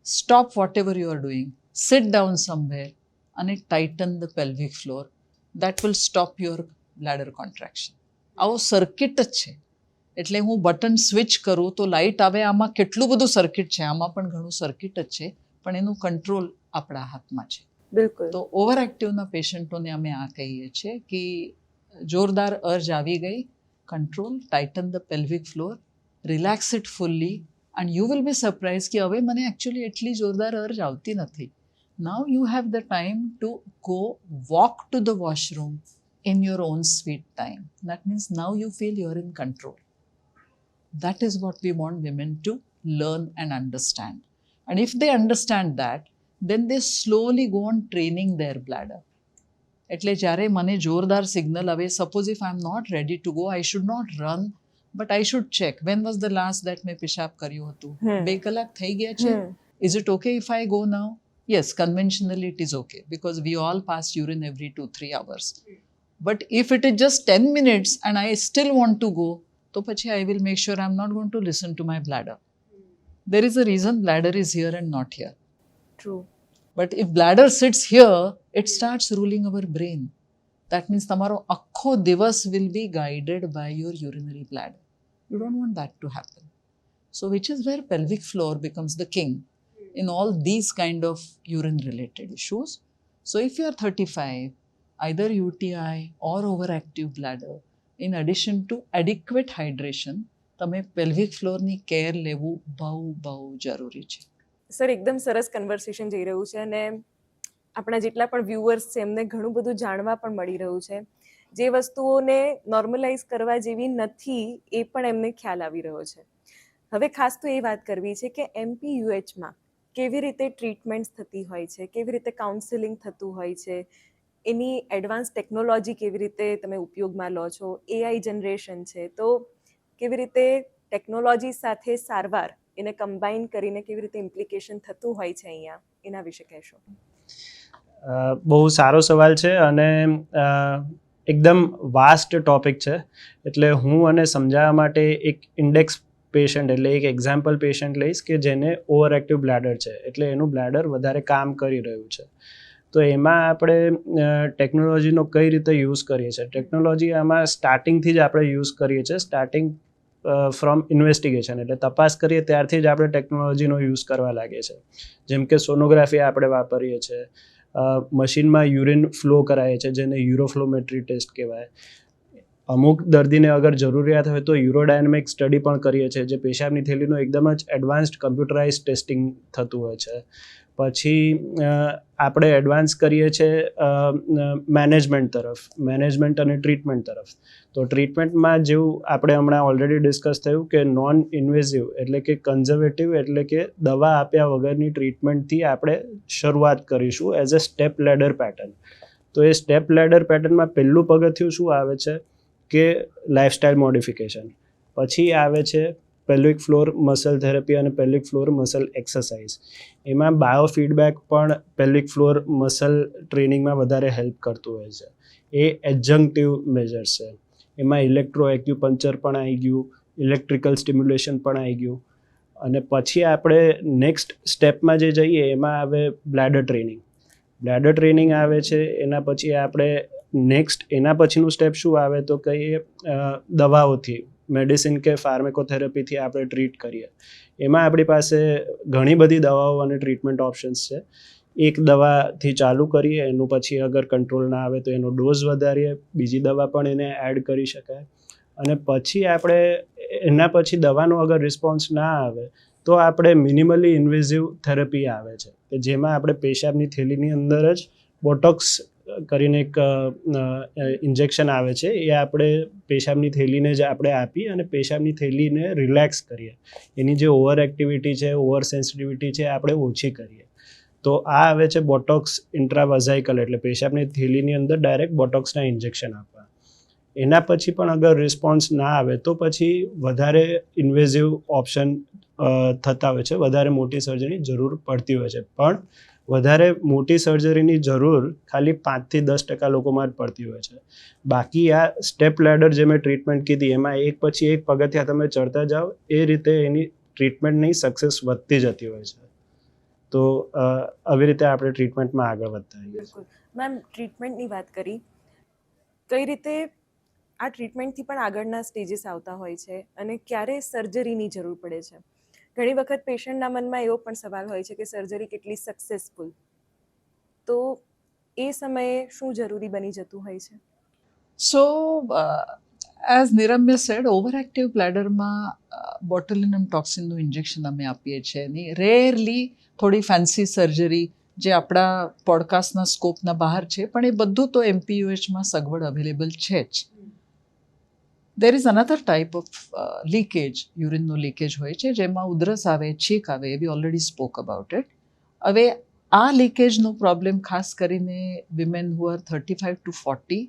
stop whatever you are doing, sit down somewhere અને tighten the pelvic floor. That will stop your bladder contraction. આવો circuit જ છે. એટલે હું button switch કરું તો light આવે. આમાં કેટલું બધું સર્કિટ છે, આમાં પણ ઘણું સર્કિટ જ છે, પણ એનું કંટ્રોલ આપણા હાથમાં છે. બિલકુલ. તો ઓવર એક્ટિવના પેશન્ટોને અમે આ કહીએ છીએ કે જોરદાર અર્જ આવી ગઈ, control, tighten the pelvic floor, relax it fully and you will be surprise કે હવે મને એકચ્યુઅલી એટલી જોરદાર અર્જ આવતી નથી. Now you have the time to go walk to the washroom in your own sweet time. That means now you feel you're in control. That is what we want women to learn and understand. And if they understand that, then they slowly go on training their bladder. એટલે જ્યારે મને જોરદાર signal આવે, suppose if I am not ready to go, I should not run, but I should check when was the last that મેં પેશાબ કર્યું હતું. 2 કલાક થઈ ગયા છે. Is it okay if I go now? Yes, conventionally it is okay because we all pass urine every 2-3 hours. But if it is just 10 minutes and I still want to go, તો પછી I will make sure I'm not going to listen to my bladder. There is a reason bladder is here and not here. True. But if bladder sits here, it starts ruling our brain. That means તમારો આખો દિવસ will be guided by your urinary bladder. You don't want that to happen. So which is where pelvic floor becomes the king in all these kind of urine related issues. So if you are 35, either UTI or overactive bladder, in addition to adequate hydration, તમે pelvic ફ્લોરની care લેવું બહુ જરૂરી છે. Sir, એકદમ સરસ conversation જઈ રહ્યું છે અને આપણા જેટલા પણ વ્યુઅર્સ છે એમને ઘણું બધું જાણવા પણ મળી રહ્યું છે. જે વસ્તુઓને નોર્મલાઇઝ કરવા જેવી નથી એ પણ એમને ખ્યાલ આવી રહ્યો છે. હવે ખાસ તો એ વાત કરવી છે કે MPUHમાં કેવી રીતે ટ્રીટમેન્ટ્સ થતી હોય છે, કેવી રીતે કાઉન્સેલિંગ થતું હોય છે, એની એડવાન્સ ટેકનોલોજી કેવી રીતે તમે ઉપયોગમાં લો છો, AI જનરેશન છે, તો કેવી રીતે ટેકનોલોજી સાથે સારવાર એને કમ્બાઈન કરીને કેવી રીતે ઇમ્પ્લિકેશન થતું હોય છે અહીંયા, એના વિશે કહેશો? બહુ સારો સવાલ છે અને એકદમ વાસ્ટ ટોપિક છે, એટલે હું અને સમજાવવા માટે એક ઇન્ડેક્સ પેશન્ટ એટલે એક એક્ઝામ્પલ પેશન્ટ લઈશ કે જેને ઓવર એક્ટિવ બ્લેડર છે, એટલે એનું બ્લેડર વધારે કામ કરી રહ્યું છે. તો એમાં આપણે ટેકનોલોજીનો કઈ રીતે યુઝ કરીએ છીએ. ટેકનોલોજી આમાં સ્ટાર્ટિંગથી જ આપણે યુઝ કરીએ છીએ. સ્ટાર્ટિંગ ફ્રોમ ઇન્વેસ્ટિગેશન એટલે તપાસ કરીએ ત્યારથી જ આપણે ટેકનોલોજીનો યુઝ કરવા લાગીએ છીએ. જેમ કે સોનોગ્રાફી આપણે વાપરીએ છીએ, મશીનમાં યુરિન ફ્લો કરાવીએ છીએ જેને યુરોફ્લોમેટ્રી ટેસ્ટ કહેવાય. અમુક દર્દીને અગર જરૂરિયાત હોય તો યુરોડાયનેમિક સ્ટડી પણ કરીએ છીએ, જે પેશાબની થેલીનું એકદમ જ એડવાન્સ્ડ કમ્પ્યુટરાઇઝ ટેસ્ટિંગ થતું હોય છે. પછી આપણે એડવાન્સ કરીએ છીએ મેનેજમેન્ટ અને ટ્રીટમેન્ટ તરફ. તો ટ્રીટમેન્ટમાં જેવું આપણે હમણાં ઓલરેડી ડિસ્કસ થયું કે નોન ઇન્વેઝિવ એટલે કે કન્ઝર્વેટિવ એટલે કે દવા આપ્યા વગરની ટ્રીટમેન્ટથી આપણે શરૂઆત કરીશું as a step ladder pattern. તો એ સ્ટેપ લેડર પેટર્નમાં પહેલું પગથિયું શું આવે છે કે લાઇફસ્ટાઇલ મોડિફિકેશન. પછી આવે છે પેલ્વિક ફ્લોર મસલ થેરપી અને પેલ્વિક ફ્લોર મસલ એક્સરસાઇઝ. એમાં બાયો ફીડબેક પણ પેલ્વિક ફ્લોર મસલ ટ્રેનિંગમાં વધારે હેલ્પ કરતું હોય છે. એ એડજંક્ટિવ મેજર્સ છે. એમાં ઇલેક્ટ્રો એક્યુપંચર પણ આવી ગયું, ઇલેક્ટ્રિકલ સ્ટિમ્યુલેશન પણ આવી ગયું. અને પછી આપણે નેક્સ્ટ સ્ટેપમાં જે જઈએ એમાં આવે બ્લેડર ટ્રેનિંગ. બ્લેડર ટ્રેનિંગ આવે છે. એના પછી આપણે એના પછીનું સ્ટેપ શું આવે તો કહીએ દવાઓથી, મેડિસિન કે ફાર્મેકોથેરાપીથી આપણે ટ્રીટ કરીએ. એમાં આપણી પાસે ઘણી બધી દવાઓ અને ટ્રીટમેન્ટ ઓપ્શન્સ છે. એક દવાથી ચાલુ કરીએ, એનું પછી અગર કંટ્રોલ ના આવે તો એનો ડોઝ વધારીએ, બીજી દવા પણ એને એડ કરી શકાય. અને પછી આપણે એના પછી દવાનો અગર રિસ્પોન્સ ના આવે તો આપણે મિનિમલી ઇન્વેઝિવ થેરપી આવે છે કે જેમાં આપણે પેશાબની થેલીની અંદર જ બોટોક્સ કરીને એક ઇન્જેક્શન આવે છે. એ આપણે પેશાબની થેલીને જ આપણે આપી અને પેશાબની થેલીને રિલેક્સ કરીએ. એની જે ઓવર એક્ટિવિટી છે, ઓવર સેન્સિટિવિટી છે, આપણે ઓછી કરીએ. તો આ આવે છે બોટોક્સ ઇન્ટ્રાવઝાઇકલ, એટલે પેશાબની થેલીની અંદર ડાયરેક્ટ બોટોક્સના ઇન્જેક્શન આપવા. એના પછી પણ અગર રિસ્પોન્સ ના આવે તો પછી વધારે ઇન્વેઝિવ ઓપ્શન થતા હોય છે, વધારે મોટી સર્જરીની જરૂર પડતી હોય છે. પણ વધારે મોટી સર્જરીની જરૂર ખાલી 5-10% લોકોમાં જ પડતી હોય છે. બાકી આ સ્ટેપ લેડર જે મેં ટ્રીટમેન્ટ કીધી એમાં એક પછી એક પગથિયાં તમે ચડતા જાઓ એ રીતે એની ટ્રીટમેન્ટની સક્સેસ વધતી જતી હોય છે. તો આવી રીતે આપણે ટ્રીટમેન્ટમાં આગળ વધતા હોઈએ છીએ. મેમ, ટ્રીટમેન્ટની વાત કરી, કઈ રીતે આ ટ્રીટમેન્ટથી પણ આગળના સ્ટેજીસ આવતા હોય છે અને ક્યારે સર્જરીની જરૂર પડે છે? ઘણી વખત પેશન્ટના મનમાં એવો પણ સવાલ હોય છે કે સર્જરી કેટલી સક્સેસફુલ, તો એ સમયે શું જરૂરી બની જતું હોય છે? So as Niramya said, overactive બ્લેડરમાં બોટ્યુલિનમ ટોક્સિનનું ઇન્જેક્શન અમે આપીએ છીએ. એની રેરલી થોડી ફેન્સી સર્જરી જે આપણા પોડકાસ્ટના સ્કોપના બહાર છે, પણ એ બધું તો એમપીયુએચમાં સગવડ અવેલેબલ છે જ. There is another type of leakage, યુરિનનું લીકેજ હોય છે જેમાં ઉધરસ આવે, છીંક આવે. We already spoke about it. હવે આ લીકેજનો પ્રોબ્લેમ ખાસ કરીને women who are 35 to 40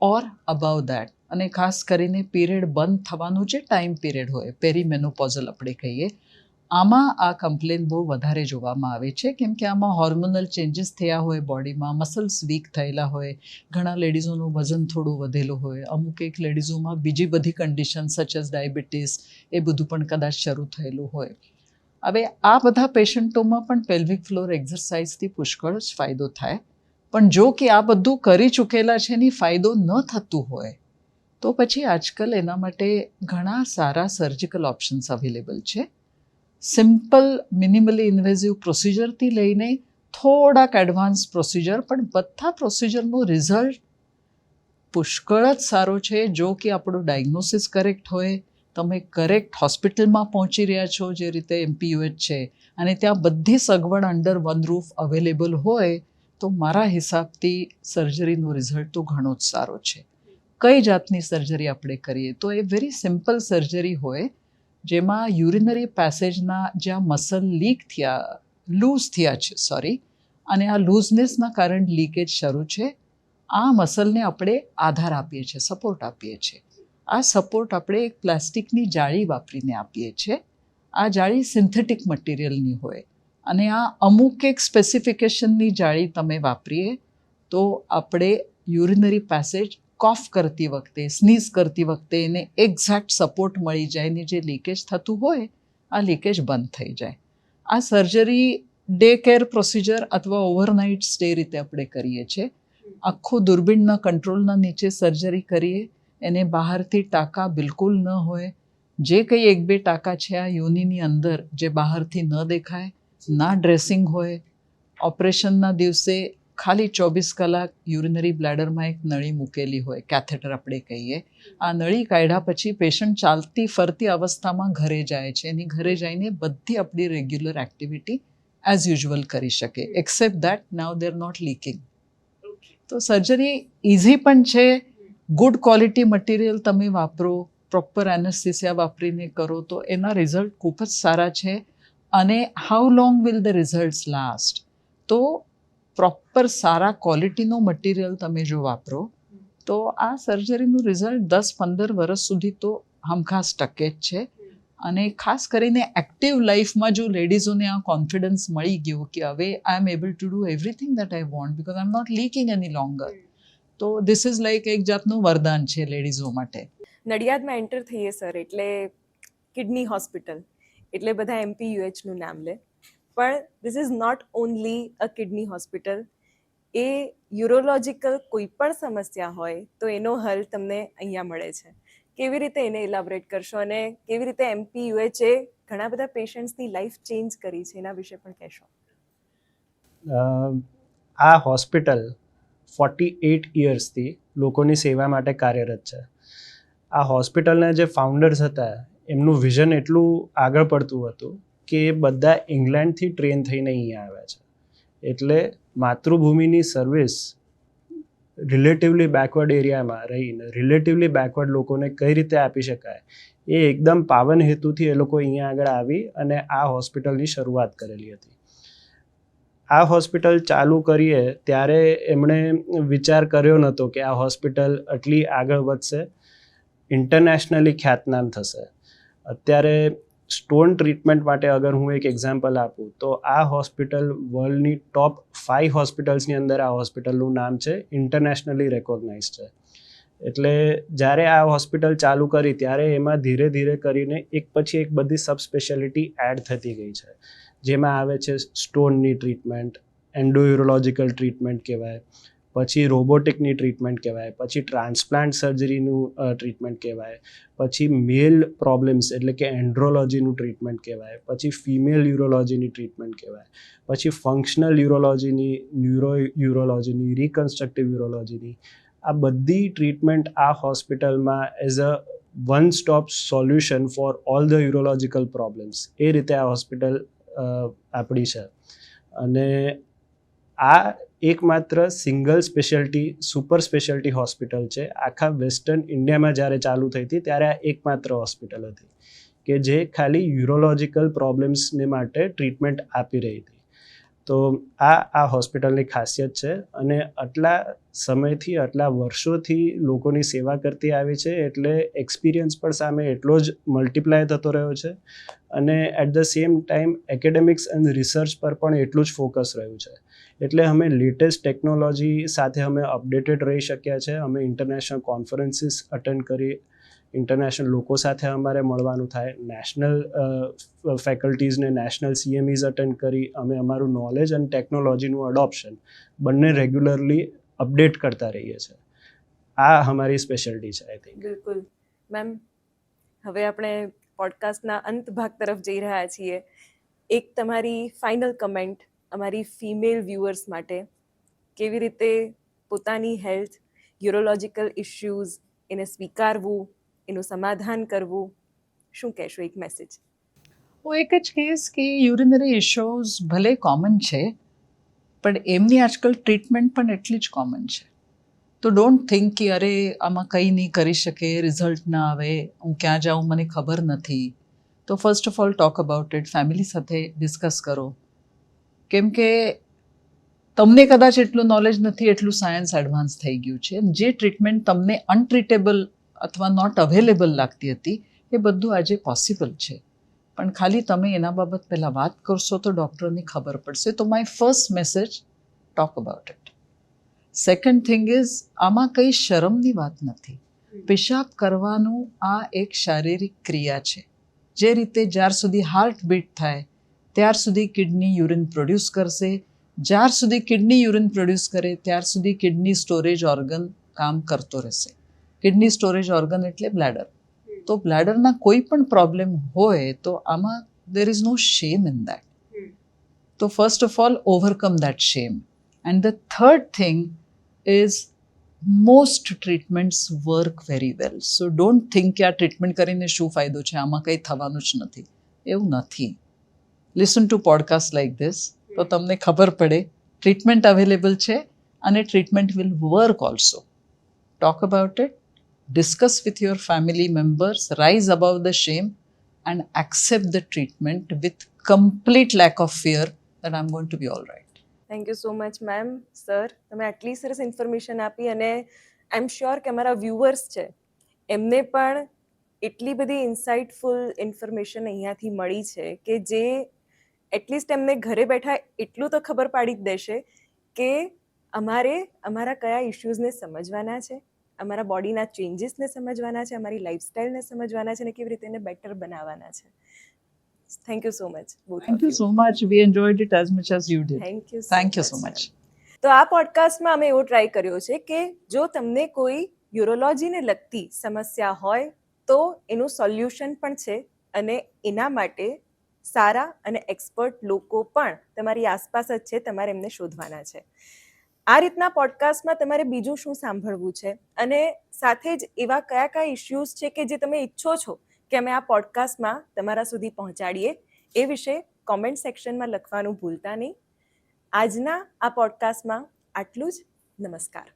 or above that, અને ખાસ કરીને પીરિયડ બંધ થવાનું જે ટાઈમ પીરિયડ હોય, પેરીમેનોપોઝલ આપણે કહીએ, આમાં આ કમ્પ્લેન બહુ વધારે જોવામાં આવે છે. કેમ કે આમાં હોર્મોનલ ચેન્જીસ થયા હોય બોડીમાં, મસલ્સ વીક થયેલા હોય, ઘણા લેડીઝોનું વજન થોડું વધેલું હોય, અમુક એક લેડીઝોમાં બીજી બધી કન્ડિશન સચ એઝ ડાયાબિટીસ એ બધું પણ કદાચ શરૂ થયેલું હોય. હવે આ બધા પેશન્ટોમાં પણ પેલ્વિક ફ્લોર એક્સરસાઇઝથી પુષ્કળ જ ફાયદો થાય. પણ જો કે આ બધું કરી ચૂકેલા છે એની ફાયદો ન થતું હોય તો પછી આજકાલ એના માટે ઘણા સારા સર્જિકલ ઓપ્શન્સ અવેલેબલ છે. સિમ્પલ મિનિમલી ઇન્વેઝિવ પ્રોસિજરથી લઈને થોડાક એડવાન્સ પ્રોસિજર, પણ બધા પ્રોસિજરનો રિઝલ્ટ પુષ્કળ જ સારો છે જો કે આપણું ડાયગ્નોસિસ કરેક્ટ હોય, તમે કરેક્ટ હોસ્પિટલમાં પહોંચી રહ્યા છો જે રીતે એમપીયુએચ છે, અને ત્યાં બધી સગવડ અંડર વન રૂફ અવેલેબલ હોય તો મારા હિસાબથી સર્જરીનો રિઝલ્ટ તો ઘણો જ સારો છે. કઈ જાતની સર્જરી આપણે કરીએ તો એ વેરી સિમ્પલ સર્જરી હોય જેમાં યુરિનરી પેસેજના જ્યાં મસલ લૂઝ થયા છે અને આ લૂઝનેસના કારણે લીકેજ શરૂ છે, આ મસલને આપણે આધાર આપીએ છીએ, સપોર્ટ આપીએ છીએ. આ સપોર્ટ આપણે એક પ્લાસ્ટિકની જાળી વાપરીને આપીએ છીએ. આ જાળી સિન્થેટિક મટીરિયલની હોય અને આ અમુક એક સ્પેસિફિકેશનની જાળી તમે વાપરીએ તો આપણે યુરિનરી પેસેજ કોફ કરતી વખતે, સ્નીઝ કરતી વખતે એને એક્ઝેક્ટ સપોર્ટ મળી જાય ને જે લીકેજ થતું હોય આ લીકેજ બંધ થઈ જાય. આ સર્જરી ડે કેર પ્રોસિજર અથવા ઓવરનાઇટ સ્ટે રીતે આપણે કરીએ છીએ. આખું દૂરબીનના કંટ્રોલના નીચે સર્જરી કરીએ. એને બહારથી ટાંકા બિલકુલ ન હોય. જે કંઈ 1-2 ટાંકા છે આ યોનિની અંદર જે બહારથી ન દેખાય, ના ડ્રેસિંગ હોય. ઓપરેશનના દિવસે ખાલી 24 કલાક યુરિનરી બ્લેડરમાં એક નળી મૂકેલી હોય, કેથેટર આપણે કહીએ. આ નળી કાઢ્યા પછી પેશન્ટ ચાલતી ફરતી અવસ્થામાં ઘરે જાય છે. એની ઘરે જઈને બધી આપણી રેગ્યુલર એક્ટિવિટી એઝ યુઝ્યુઅલ કરી શકે, except that now they are not leaking. તો સર્જરી ઇઝી પણ છે. ગુડ ક્વોલિટી મટીરિયલ તમે વાપરો, પ્રોપર એનેસ્થેસિયા વાપરીને કરો તો એના રિઝલ્ટ ખૂબ જ સારા છે. અને how long will the results last? તો પ્રોપર સારા ક્વોલિટીનો મટીરિયલ તમે જો વાપરો તો આ સર્જરીનું રિઝલ્ટ 10-15 વર્ષ સુધી તો હમખાસ ટકે જ છે. અને ખાસ કરીને એક્ટિવ લાઈફમાં જો લેડીઝોને આ કોન્ફિડન્સ મળી ગયો કે હવે I am able to do everything that I want because I am not leaking any longer, તો ધીસ ઇઝ લાઈક એક જાતનું વરદાન છે લેડીઝો માટે. નડિયાદમાં એન્ટર થઈએ સર એટલે કિડની હોસ્પિટલ એટલે બધા MPUHનું નામ લે, પણ this is not only a kidney hospital. એ યુરોલોજિકલ કોઈ પણ સમસ્યા હોય તો એનો હલ તમને અહીંયા મળે છે. કેવી રીતે એને ઇલાબરેટ કરશો અને કેવી રીતે MPUH એ ઘણા બધા પેશન્ટ્સની લાઈફ ચેન્જ કરી છે એના વિશે પણ કહેશો? આ હોસ્પિટલ 48 યર્સથી લોકોની સેવા માટે કાર્યરત છે. આ હોસ્પિટલના જે ફાઉન્ડર્સ હતા એમનું વિઝન એટલું આગળ પડતું હતું કે એ બધા ઇંગ્લેન્ડથી ટ્રેન થઈને અહીંયા આવ્યા છે. એટલે માતૃભૂમિની સર્વિસ રિલેટિવલી બેકવર્ડ એરિયામાં રહીને રિલેટિવલી બેકવર્ડ લોકોને કઈ રીતે આપી શકાય એ એકદમ પાવન હેતુથી એ લોકો અહીંયા આગળ આવી અને આ હોસ્પિટલની શરૂઆત કરેલી હતી. આ હોસ્પિટલ ચાલુ કરીએ ત્યારે એમણે વિચાર કર્યો નહોતો કે આ હોસ્પિટલ આટલી આગળ વધશે, ઇન્ટરનેશનલી ખ્યાતનામ થશે. અત્યારે સ્ટોન ટ્રીટમેન્ટ માટે અગર હું એક એક્ઝામ્પલ આપું તો આ હોસ્પિટલ વર્લ્ડની ટોપ 5 હોસ્પિટલ્સની અંદર આ હોસ્પિટલનું નામ છે, ઇન્ટરનેશનલી રેકોગ્નાઇઝ છે. એટલે જ્યારે આ હોસ્પિટલ ચાલુ કરી ત્યારે એમાં ધીરે ધીરે કરીને એક પછી એક બધી સબ સ્પેશિયાલિટી એડ થતી ગઈ છે. જેમાં આવે છે સ્ટોનની ટ્રીટમેન્ટ, એન્ડોયુરોલોજિકલ ટ્રીટમેન્ટ કહેવાય, પછી રોબોટિકની ટ્રીટમેન્ટ કહેવાય, પછી ટ્રાન્સપ્લાન્ટ સર્જરીનું ટ્રીટમેન્ટ કહેવાય, પછી મેલ પ્રોબ્લેમ્સ એટલે કે એન્ડ્રોલોજીનું ટ્રીટમેન્ટ કહેવાય, પછી ફિમેલ યુરોલોજીની ટ્રીટમેન્ટ કહેવાય, પછી ફંક્શનલ યુરોલોજીની, ન્યુરો યુરોલોજીની, રિકન્સ્ટ્રક્ટિવ યુરોલોજીની. આ બધી ટ્રીટમેન્ટ આ હોસ્પિટલમાં as a one stop solution for all the urological problems એ રીતે આ હોસ્પિટલ આપણી છે. અને આ એકમાત્ર single speciality super speciality hospital છે. આખા વેસ્ટર્ન ઇન્ડિયામાં જ્યારે ચાલુ થઈ હતી ત્યારે આ એકમાત્ર હોસ્પિટલ હતી કે જે ખાલી યુરોલોજિકલ પ્રોબ્લેમ્સને માટે ટ્રીટમેન્ટ આપી રહી હતી. તો આ હોસ્પિટલની ખાસિયત છે. અને આટલા સમયથી, આટલા વર્ષોથી લોકોની સેવા કરતી આવી છે એટલે એક્સપિરિયન્સ પણ સામે એટલો જ મલ્ટીપ્લાય થતો રહ્યો છે. અને at the same time academics and research પર પણ એટલું જ ફોકસ રહ્યું છે. એટલે અમે લેટેસ્ટ ટેકનોલોજી સાથે અમે અપડેટેડ રહી શક્યા છે. અમે ઇન્ટરનેશનલ કોન્ફરન્સીસ અટેન્ડ કરી, ઇન્ટરનેશનલ લોકો સાથે અમારે મળવાનું થાય, નેશનલ ફેકલ્ટીઝને નેશનલ CMEs અટેન્ડ કરી અમે અમારું નોલેજ અને ટેકનોલોજીનું અડોપ્શન બંને રેગ્યુલરલી અપડેટ કરતા રહીએ છીએ. આ અમારી સ્પેશિયાલિટી છે આઈ થિંક. બિલકુલ મેમ, હવે આપણે પોડકાસ્ટના અંત ભાગ તરફ જઈ રહ્યા છીએ. એક તમારી ફાઇનલ કમેન્ટ અમારી ફિમેલ વ્યુઅર્સ માટે, કેવી રીતે પોતાની હેલ્થ, યુરોલોજિકલ ઇશ્યુઝ એને સ્વીકારવું, એનું સમાધાન કરવું, શું કહેશો એક મેસેજ? હું એક જ કહીશ કે યુરિનરી ઇશ્યુઝ ભલે કોમન છે પણ એમની આજકાલ ટ્રીટમેન્ટ પણ એટલી જ કોમન છે. તો ડોન્ટ થિંક કે અરે આમાં કંઈ નહીં કરી શકે, રિઝલ્ટ ના આવે, હું ક્યાં જાઉં મને ખબર નથી. તો first of all talk about it, family સાથે ડિસ્કસ કરો. કેમ કે તમને કદાચ એટલું નોલેજ નથી એટલું સાયન્સ એડવાન્સ થઈ ગયું છે. જે ટ્રીટમેન્ટ તમને અનટ્રીટેબલ અથવા નોટ અવેલેબલ લાગતી હતી એ બધું આજે પોસિબલ છે. પણ ખાલી તમે એના બાબત પહેલાં વાત કરશો તો ડૉક્ટરને ખબર પડશે. તો my first message, talk about it. Second thing is આમાં કંઈ શરમની વાત નથી. પેશાબ કરવાનું આ એક શારીરિક ક્રિયા છે. જે રીતે જ્યાર સુધી હાર્ટ બીટ થાય ત્યાર સુધી કિડની યુરિન પ્રોડ્યુસ કરશે. જ્યાર સુધી કિડની યુરિન પ્રોડ્યુસ કરે ત્યાર સુધી કિડની સ્ટોરેજ ઓર્ગન કામ કરતો રહેશે. કિડની સ્ટોરેજ ઓર્ગન એટલે બ્લેડર. તો બ્લેડરના કોઈ પણ પ્રોબ્લેમ હોય તો આમાં there is no shame in that. તો first of all overcome that shame. And the third thing is most treatments work very well. So don't think કે આ ટ્રીટમેન્ટ કરીને શું ફાયદો છે, આમાં કંઈ થવાનું જ નથી. એવું નથી. Listen to podcast like this તો તમને ખબર પડે ટ્રીટમેન્ટ અવેલેબલ છે અને treatment will work also. Talk about it, discuss with your family members, rise above the shame and accept the treatment with complete lack of fear that I am going to be all right. Thank you so much ma'am, sir. તમે આટલી સરસ information આપી અને આઈ am sure કે અમારા viewers છે એમને પણ એટલી બધી ઇન્સાઇટફુલ ઇન્ફોર્મેશન અહીંયાથી મળી છે કે જે એટલીસ્ટ એમને ઘરે બેઠા એટલું તો ખબર પાડી જ દેશે કે અમારે અમારા કયા ઇશ્યુઝને સમજવાના છે, અમારા બોડીના ચેન્જીસને સમજવાના છે, અમારી લાઈફસ્ટાઈલને સમજવાના છે અને કેવી રીતે એને બેટર બનાવવાના છે. Thank you so much. Thank you so much. We enjoyed it as much as you did. Thank you so much. તો આ પોડકાસ્ટમાં અમે એવો ટ્રાય કર્યો છે કે જો તમને કોઈ યુરોલોજીને લગતી સમસ્યા હોય તો એનું સોલ્યુશન પણ છે અને એના માટે સારા અને એક્સપર્ટ લોકો પણ તમારી આસપાસ જ છે, તમારે એમને શોધવાના છે. આ રીતના પોડકાસ્ટમાં તમારે બીજું શું સાંભળવું છે અને સાથે જ એવા કયા કયા ઇશ્યુઝ છે કે જે તમે ઈચ્છો છો કે અમે આ પોડકાસ્ટમાં તમારા સુધી પહોંચાડીએ એ વિશે કોમેન્ટ સેક્શનમાં લખવાનું ભૂલતા નહીં. આજના આ પોડકાસ્ટમાં આટલું જ. નમસ્કાર.